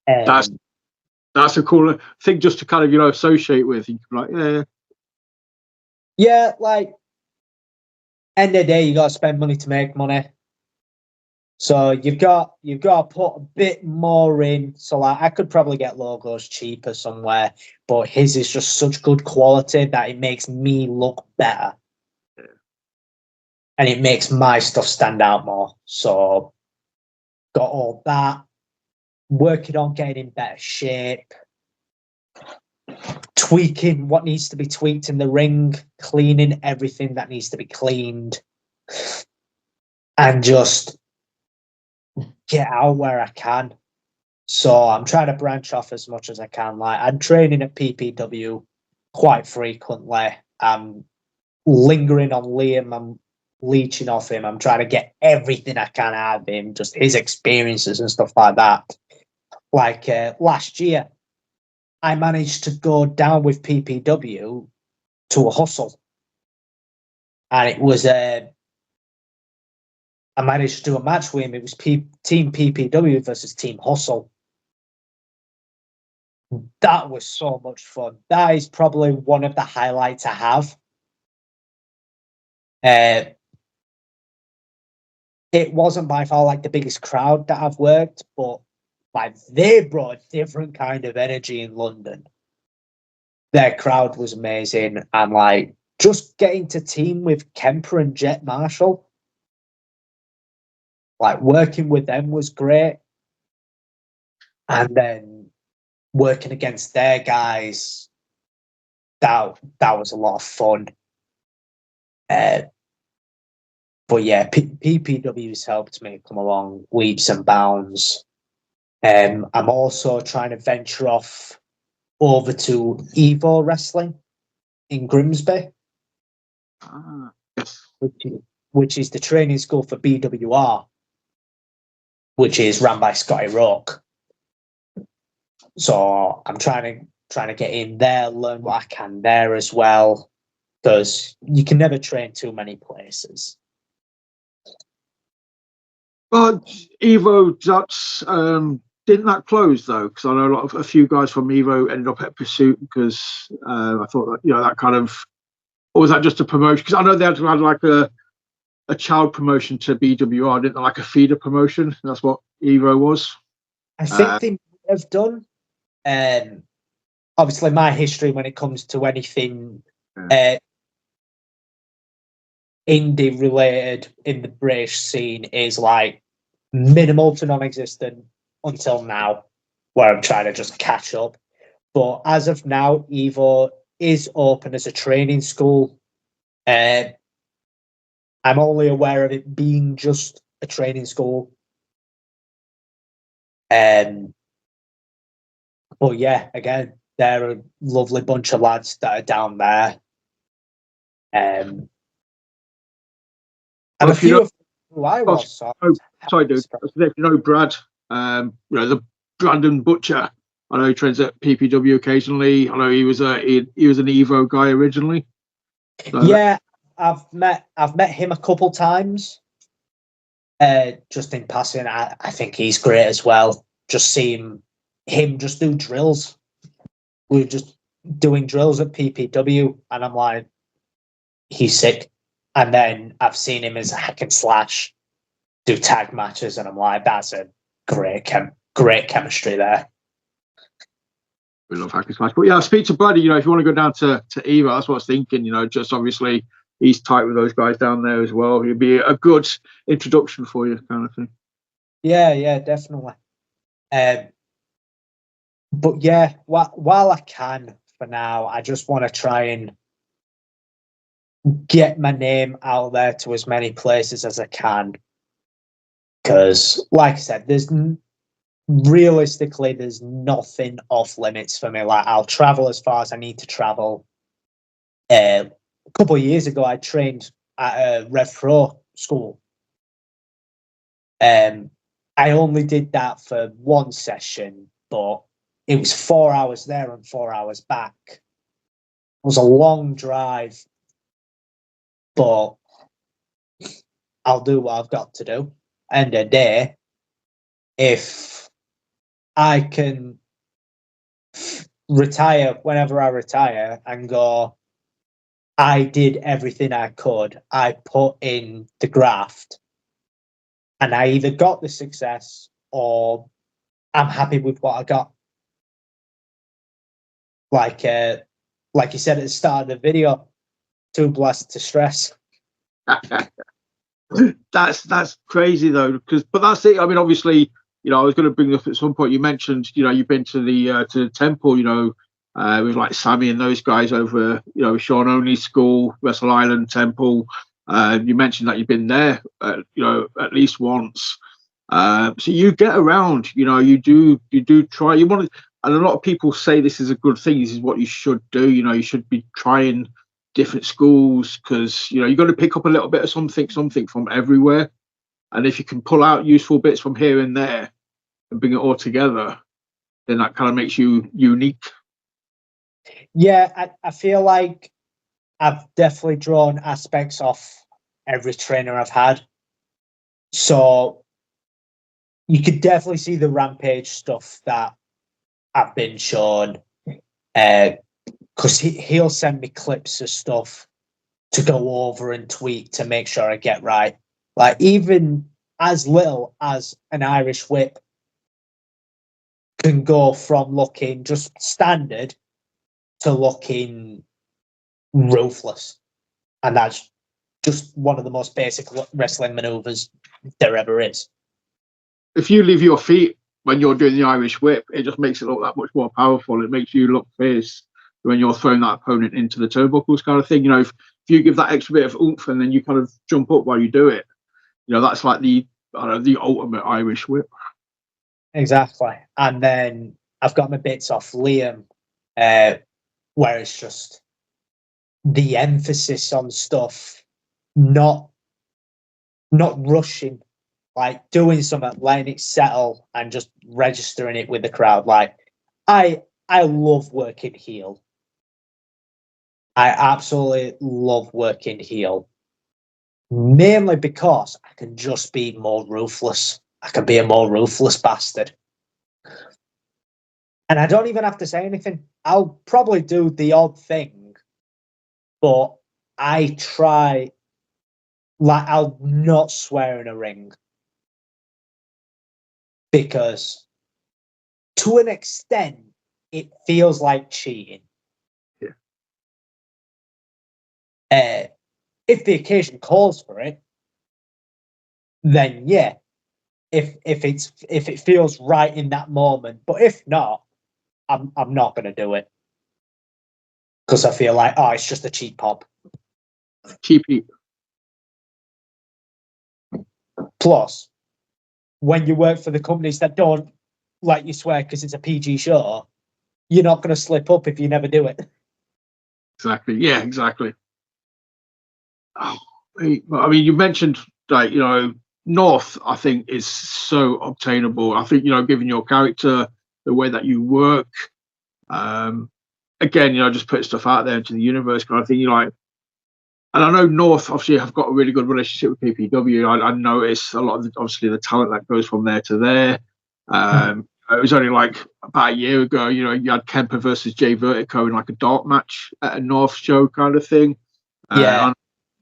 That's a cool thing just to kind of, associate with. You can be like,
yeah, like, end of the day, you got to spend money to make money. So you've got to put a bit more in. So like, I could probably get logos cheaper somewhere, but his is just such good quality that it makes me look better. Yeah. And it makes my stuff stand out more. So got all that. Working on getting in better shape. Tweaking what needs to be tweaked in the ring. Cleaning everything that needs to be cleaned. And just get out where I can. So I'm trying to branch off as much as I can. Like, I'm training at PPW quite frequently. I'm lingering on Liam. I'm leeching off him. I'm trying to get everything I can out of him, just his experiences and stuff like that. Like last year, I managed to go down with PPW to a hustle. And it was I managed to do a match with him. It was Team PPW versus Team Hustle. That was so much fun. That is probably one of the highlights I have. It wasn't by far like the biggest crowd that I've worked, but like they brought a different kind of energy in London. Their crowd was amazing, and like just getting to team with Kemper and Jet Marshall, like working with them was great, and then working against their guys, that was a lot of fun. But yeah, PPW's helped me come along leaps and bounds. I'm also trying to venture off over to Evo Wrestling in Grimsby,
Yes.
which is the training school for BWR, which is run by Scotty Rourke. So I'm trying to get in there, learn what I can there as well, because you can never train too many places.
But Evo, that's didn't that close though? Because I know a few guys from Evo ended up at Pursuit because I thought that that kind of, or was that just a promotion? Because I know they had like a child promotion to BWR, didn't they? Like a feeder promotion. That's what Evo was.
I think they have done. Obviously, my history when it comes to anything indie related in the British scene is like minimal to non-existent until now, where I'm trying to just catch up. But as of now, Evo is open as a training school. I'm only aware of it being just a training school. But yeah, again, they're a lovely bunch of lads that are down there. And a few of who I was.
Sorry, dude. If you know Brad, the Brandon Butcher. I know he trains at PPW occasionally. I know he was an Evo guy originally. So.
Yeah, I've met him a couple times. Just in passing, I think he's great as well. Just seeing him just do drills. We were just doing drills at PPW, and I'm like, he's sick. And then I've seen him as a hack and slash do tag matches, and I'm like, that's a great chemistry there.
We love hack and slash. But yeah, speak to Buddy. If you want to go down to Evo, that's what I was thinking. Just obviously he's tight with those guys down there as well. He'd be a good introduction for you, kind of thing.
Yeah, definitely. But yeah, while I can for now, I just want to try and get my name out there to as many places as I can. Because, like I said, realistically, there's nothing off limits for me. Like, I'll travel as far as I need to travel. A couple of years ago, I trained at a Rev Pro school. I only did that for one session, but it was 4 hours there and 4 hours back. It was a long drive, but I'll do what I've got to do. End of the day, if I can retire whenever I retire and go, I did everything I could, I put in the graft, and I either got the success or I'm happy with what I got. Like you said at the start of the video, too blessed to stress.
That's crazy though, but that's it. I mean, obviously, I was going to bring up at some point. You mentioned, you've been to the temple, with like Sammy and those guys over, Sean Only's school, Wrestle Island Temple. You mentioned that you've been there, at least once. So you get around, you do try. You want to, and a lot of people say this is a good thing. This is what you should do. You should be trying different schools, because you got to pick up a little bit of something from everywhere, and if you can pull out useful bits from here and there and bring it all together, then that kind of makes you unique.
Yeah, I feel like I've definitely drawn aspects off every trainer I've had. So you could definitely see the Rampage stuff that I've been shown. Because he'll send me clips of stuff to go over and tweak to make sure I get right. Like, even as little as an Irish whip can go from looking just standard to looking ruthless. And that's just one of the most basic wrestling maneuvers there ever is.
If you leave your feet when you're doing the Irish whip, it just makes it look that much more powerful. It makes you look fierce when you're throwing that opponent into the turnbuckles, kind of thing. If you give that extra bit of oomph and then you kind of jump up while you do it, that's like the ultimate Irish whip.
Exactly. And then I've got my bits off Liam, where it's just the emphasis on stuff, not rushing, like doing something, letting it settle and just registering it with the crowd. Like, I love working heel. I absolutely love working heel. Mainly because I can just be more ruthless. I can be a more ruthless bastard. And I don't even have to say anything. I'll probably do the odd thing, but I try, like, I'll not swear in a ring. Because to an extent, it feels like cheating.
Yeah.
If the occasion calls for it, then yeah. If it feels right in that moment, but if not, I'm not going to do it because I feel like, it's just a cheap pop.
Cheap heat.
Plus, when you work for the companies that don't let you swear because it's a PG show, you're not going to slip up if you never do it.
Exactly. Yeah, exactly. Oh, I mean, you mentioned, like, North, I think, is so obtainable. I think, given your character, the way that you work, again, just put stuff out there into the universe kind of thing. And I know North obviously have got a really good relationship with PPW. I notice a lot of obviously the talent that goes from there to there. It was only like about a year ago, you had Kemper versus Jay Vertigo in like a dark match at a North show kind of thing.
Yeah.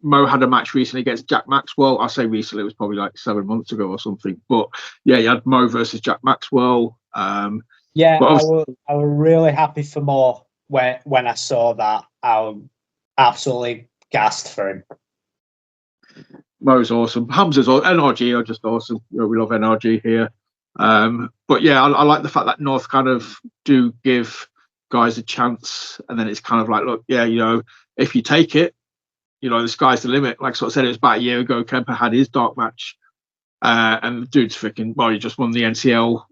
Mo had a match recently against Jack Maxwell. I say recently, it was probably like 7 months ago or something. But yeah, you had Mo versus Jack Maxwell.
Yeah, I was really happy for Mo when I saw that. I was absolutely gassed for him.
Mo's awesome. Hamza's awesome. NRG are just awesome. We love NRG here. But yeah, I like the fact that North kind of do give guys a chance, and then it's kind of like, look, yeah, if you take it, the sky's the limit. Like I said, it was about a year ago. Kemper had his dark match, and the dude's freaking. Well, he just won the NCL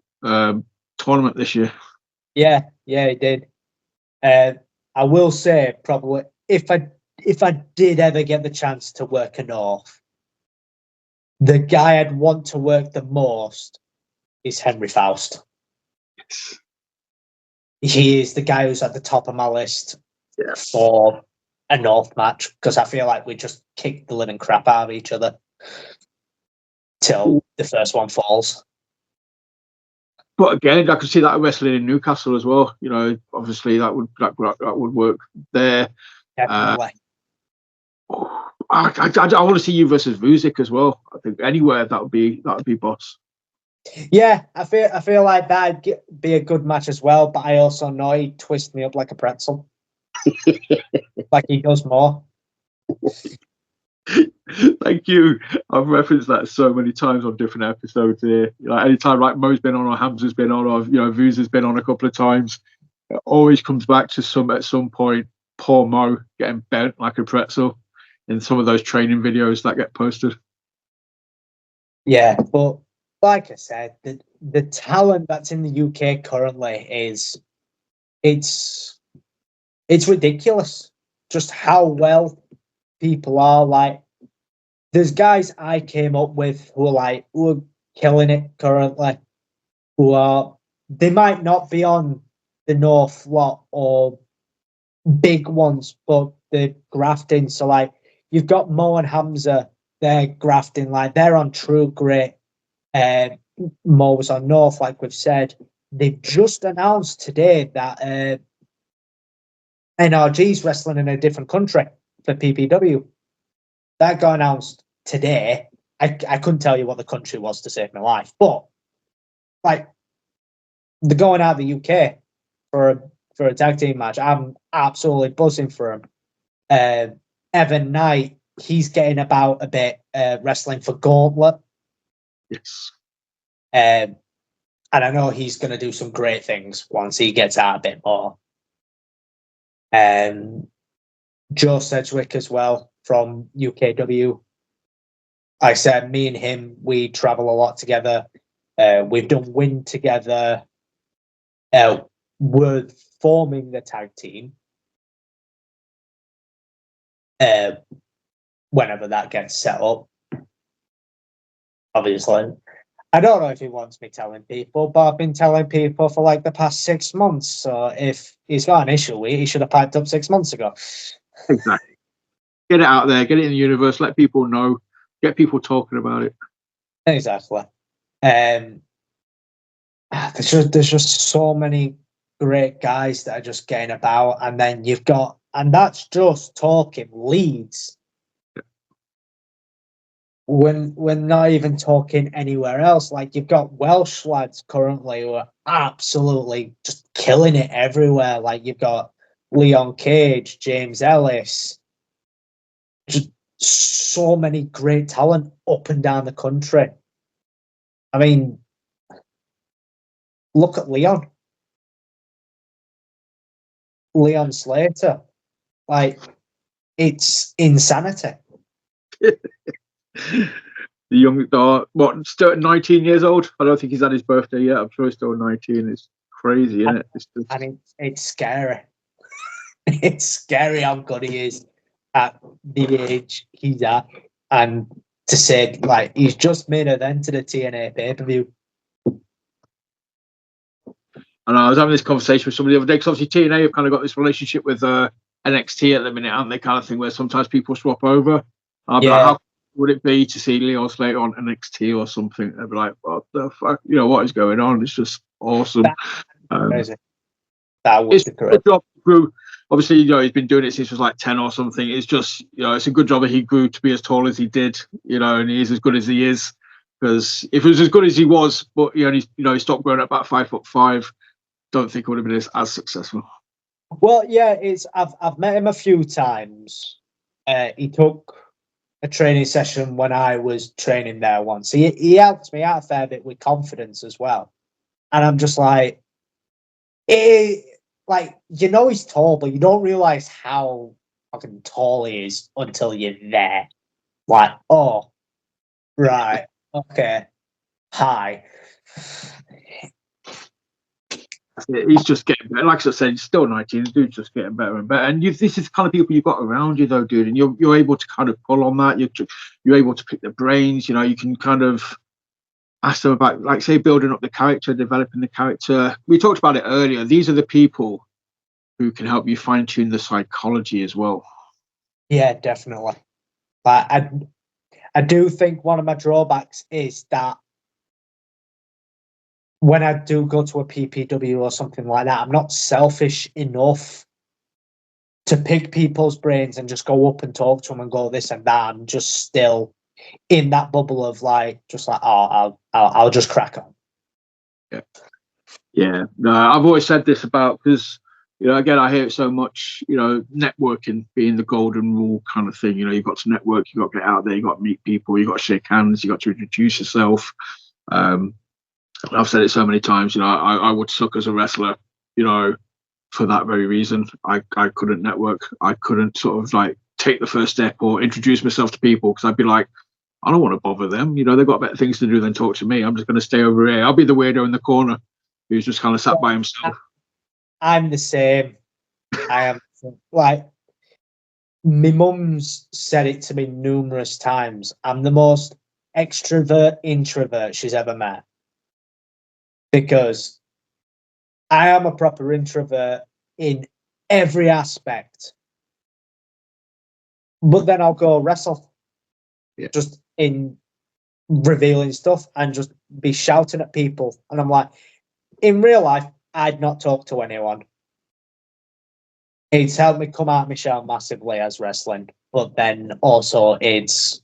tournament this year.
Yeah, he did. I will say, probably, if I did ever get the chance to work a North, the guy I'd want to work the most is Henry Faust.
Yes.
He is the guy who's at the top of my list for a North match, because I feel like we just kick the living crap out of each other till the first one falls.
But again, I could see that wrestling in Newcastle as well. Obviously that would work there.
Definitely.
I want to see you versus Vuzic as well. I think anywhere that would be boss.
Yeah, I feel like that'd be a good match as well. But I also know he'd twist me up like a pretzel, like he does more.
Thank you. I've referenced that so many times on different episodes here. Anytime like Mo's been on or Hamza's been on or Vuz has been on a couple of times, it always comes back to at some point poor Mo getting bent like a pretzel in some of those training videos that get posted.
Yeah, but like I said, the talent that's in the UK currently is it's ridiculous. just how well people are. Like, there's guys I came up with who are killing it currently, they might not be on the North lot or big ones, but they're grafting. So like, you've got Mo and Hamza, they're grafting, like they're on True Grit. Mo was on North, like we've said. They've just announced today that NRG's wrestling in a different country for PPW. That got announced today. I couldn't tell you what the country was to save my life, but like, they're going out of the UK for a tag team match. I'm absolutely buzzing for him. Evan Knight, he's getting about a bit, wrestling for Gauntlet.
Yes.
And I know he's going to do some great things once he gets out a bit more. Joe Sedgwick as well from UKW. I said, me and him, we travel a lot together. We've done Win together. We're forming the tag team. Whenever that gets set up. Obviously. I don't know if he wants me telling people, but I've been telling people for like the past 6 months. So if he's got an issue with it, he should have piped up 6 months ago.
Exactly. Get it out there, get it in the universe, let people know, get people talking about it.
Exactly. There's just so many great guys that are just getting about, and then you've got, and that's just talking Leeds. When we're not even talking anywhere else, like you've got Welsh lads currently who are absolutely just killing it everywhere. Like you've got Leon Cage, James Ellis, just so many great talent up and down the country. I mean, look at Leon Slater. Like, it's insanity.
The young, still 19 years old? I don't think he's had his birthday yet. I'm sure he's still 19. It's crazy, isn't it?
And it's scary. It's scary how good he is at the age he's at. And to say, like, he's just made it into the TNA pay-per-view.
And I was having this conversation with somebody the other day, because obviously TNA have kind of got this relationship with NXT at the minute, aren't they? Kind of thing where sometimes people swap over. I'll be like, how would it be to see Leon Slater on NXT or something? They'd be like, what the fuck? You know, what is going on? It's just awesome.
That was the correct
job. Grew. Obviously, you know, he's been doing it since he was like 10 or something. It's just, you know, it's a good job that he grew to be as tall as he did, you know, and he is as good as he is. Because if it was as good as he was, but he stopped growing up about 5'5", don't think it would have been as successful.
Well, yeah, I've met him a few times. He took a training session when I was training there once. He helped me out a fair bit with confidence as well. And I'm just like, you know he's tall, but you don't realize how fucking tall he is until you're there. Like, oh, right, okay, hi.
He's just getting better. Like I said, he's still 19. The dude's just getting better and better. And this is the kind of people you've got around you, though, dude. And you're able to kind of pull on that. You're able to pick their brains. You know, you can kind of ask them about, like, say, building up the character, developing the character. We talked about it earlier. These are the people who can help you fine tune the psychology as well.
Yeah, definitely. But I do think one of my drawbacks is that when I do go to a PPW or something like that, I'm not selfish enough to pick people's brains and just go up and talk to them and go this and that. I'm just still in that bubble of I'll just crack on.
Yeah. No, I've always said this about, because, you know, again, I hear it so much, you know, networking being the golden rule kind of thing. You know, you've got to network, you've got to get out there, you've got to meet people, you've got to shake hands, you've got to introduce yourself. I've said it so many times, you know, I would suck as a wrestler, you know, for that very reason. I couldn't network. I couldn't sort of like take the first step or introduce myself to people, because I'd be like, I don't want to bother them. You know, they've got better things to do than talk to me. I'm just going to stay over here. I'll be the weirdo in the corner who's just kind of sat by himself.
I'm the same. I am like, my mum's said it to me numerous times. I'm the most extrovert introvert she's ever met, because I am a proper introvert in every aspect. But then I'll go wrestle, just in revealing stuff and just be shouting at people. And I'm like, in real life, I'd not talk to anyone. It's helped me come out of my shell massively as wrestling, but then also it's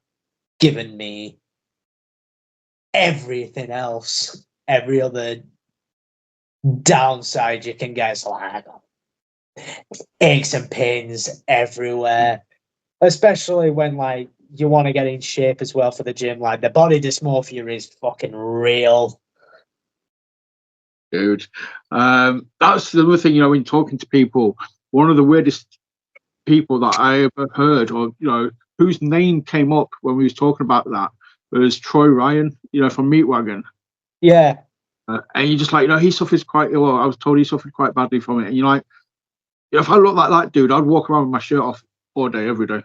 given me everything else, every other downside you can get. It's like aches and pains everywhere, especially when like you want to get in shape as well for the gym. Like the body dysmorphia is fucking real.
Dude, that's the other thing, when talking to people, one of the weirdest people that I ever heard, or whose name came up when we was talking about that, was Troy Ryan, from Meatwagon.
Yeah.
And you just like, he suffers quite, well, I was told he suffered quite badly from it. And you're like, if I looked like that dude, I'd walk around with my shirt off all day, every day.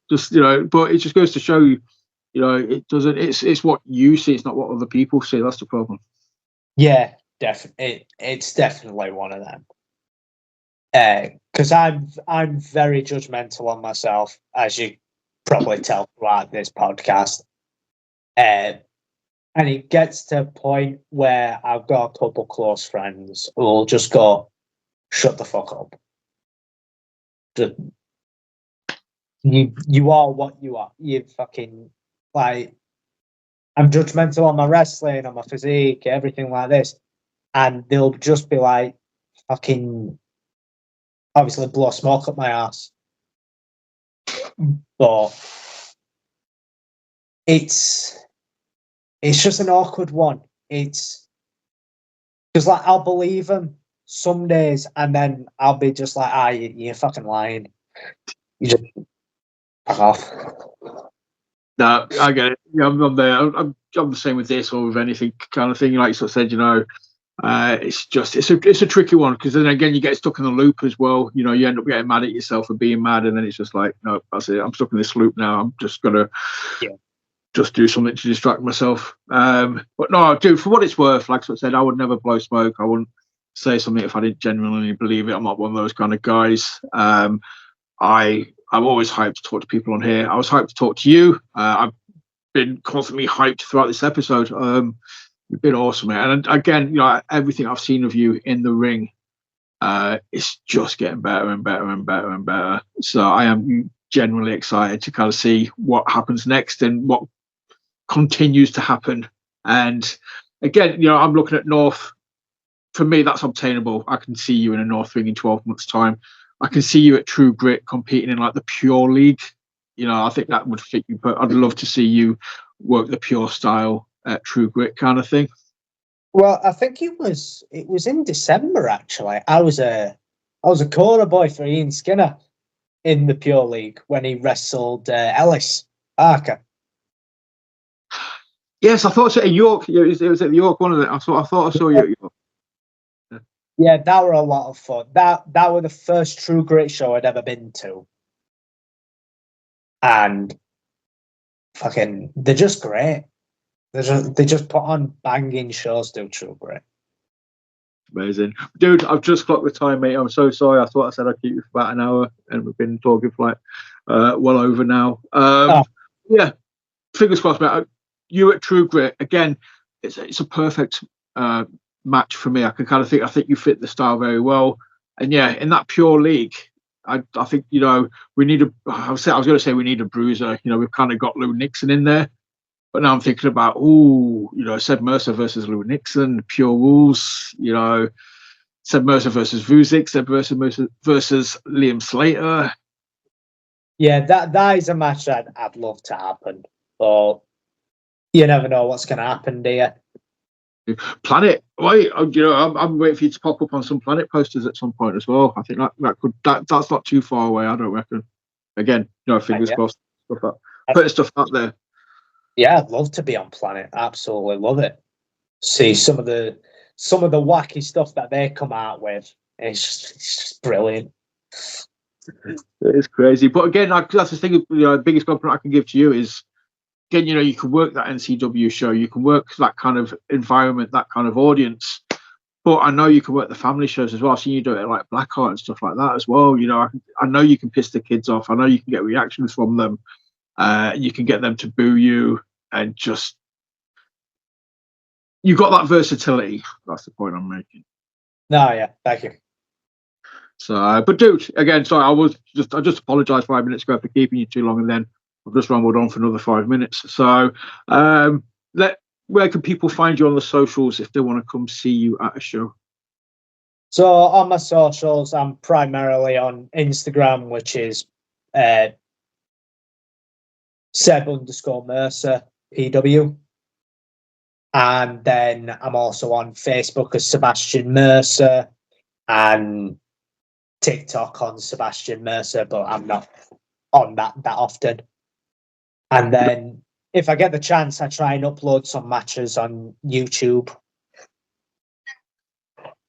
Just, but it just goes to show you, it doesn't, it's what you see, it's not what other people see. That's the problem.
Yeah, definitely. It's definitely one of them. Because I'm very judgmental on myself, as you probably tell throughout this podcast. And it gets to a point where I've got a couple close friends who will just go, shut the fuck up. You are what you are. You fucking, like, I'm judgmental on my wrestling, on my physique, everything like this. And they'll just be like, fucking, obviously blow smoke up my ass. But it's just an awkward one. It's because, like, I'll believe them some days, and then I'll be just like, you're fucking lying. You just fuck off.
No, I get it. Yeah, I'm there. I'm the same with this or with anything kind of thing. Like you sort of said, it's a tricky one, because then again you get stuck in the loop as well. You end up getting mad at yourself for being mad, and then it's just like, no, that's it. I'm stuck in this loop now. I'm just gonna just do something to distract myself. But no, dude, for what it's worth, like I said, I would never blow smoke. I wouldn't say something if I didn't genuinely believe it. I'm not one of those kind of guys. I'm always hyped to talk to people on here. I was hyped to talk to you. I've been constantly hyped throughout this episode. You've been awesome, man. And again, everything I've seen of you in the ring, it's just getting better and better and better and better. So I am genuinely excited to kind of see what happens next and what continues to happen. And again, I'm looking at North. For me, that's obtainable. I can see you in a North ring in 12 months' time. I can see you at True Grit competing in like the Pure League. I think that would fit you. But I'd love to see you work the Pure style at True Grit kind of thing.
Well, I think it was in December actually. I was a corner boy for Ian Skinner in the Pure League when he wrestled Ellis Parker.
Yes, I thought so. At York, it was at the York one of it. I thought I saw you at York.
Yeah, that were a lot of fun. That were the first True Grit show I'd ever been to. And fucking, they're just great. They just put on banging shows to True Grit.
Amazing. Dude, I've just clocked the time, mate. I'm so sorry. I thought I said I'd keep you for about an hour, and we've been talking for like well over now. Yeah, fingers crossed, mate. You at True Grit, again, it's a perfect match for me. I think you fit the style very well. And yeah, in that Pure League, I think we need I was going to say we need a bruiser. We've kind of got Lou Nixon in there, but now I'm thinking about Seb Mercer versus Lou Nixon, Pure Wolves. Seb Mercer versus Vuzic, Seb Mercer versus Liam Slater.
Yeah, that is a match that I'd love to happen, but you never know what's going to happen, do you?
Planet, wait, I'm waiting for you to pop up on some Planet posters at some point as well. I think that's not too far away. I don't reckon. Again, fingers crossed. Putting stuff out there.
Yeah, I'd love to be on Planet. Absolutely love it. See some of the wacky stuff that they come out with. It's just brilliant.
It's crazy. But again, that's the thing. The biggest compliment I can give to you is, again, you can work that NCW show, you can work that kind of environment, that kind of audience. But I know you can work the family shows as well. I've seen you do it like BlackHeart and stuff like that as well. I know you can piss the kids off. I know you can get reactions from them. You can get them to boo you, and just you've got that versatility. That's the point I'm making.
No, yeah, thank you.
So, but dude, again, sorry, I just apologise 5 minutes ago for keeping you too long, and then I've just rambled on for another 5 minutes. So, where can people find you on the socials if they want to come see you at a show?
So on my socials, I'm primarily on Instagram, which is Seb_Mercer PW. And then I'm also on Facebook as Sebastian Mercer and TikTok on Sebastian Mercer, but I'm not on that often. And then if I get the chance, I try and upload some matches on YouTube.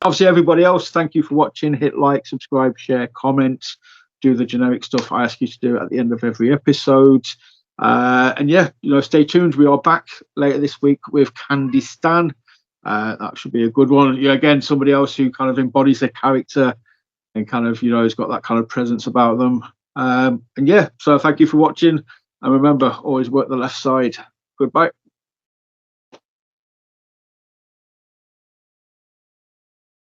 Obviously, everybody else, thank you for watching. Hit like, subscribe, share, comment, do the generic stuff I ask you to do at the end of every episode. And yeah, stay tuned. We are back later this week with Candy Stan. That should be a good one. Again, somebody else who kind of embodies their character and kind of, has got that kind of presence about them. And yeah, so thank you for watching. And remember, always work the left side. Goodbye.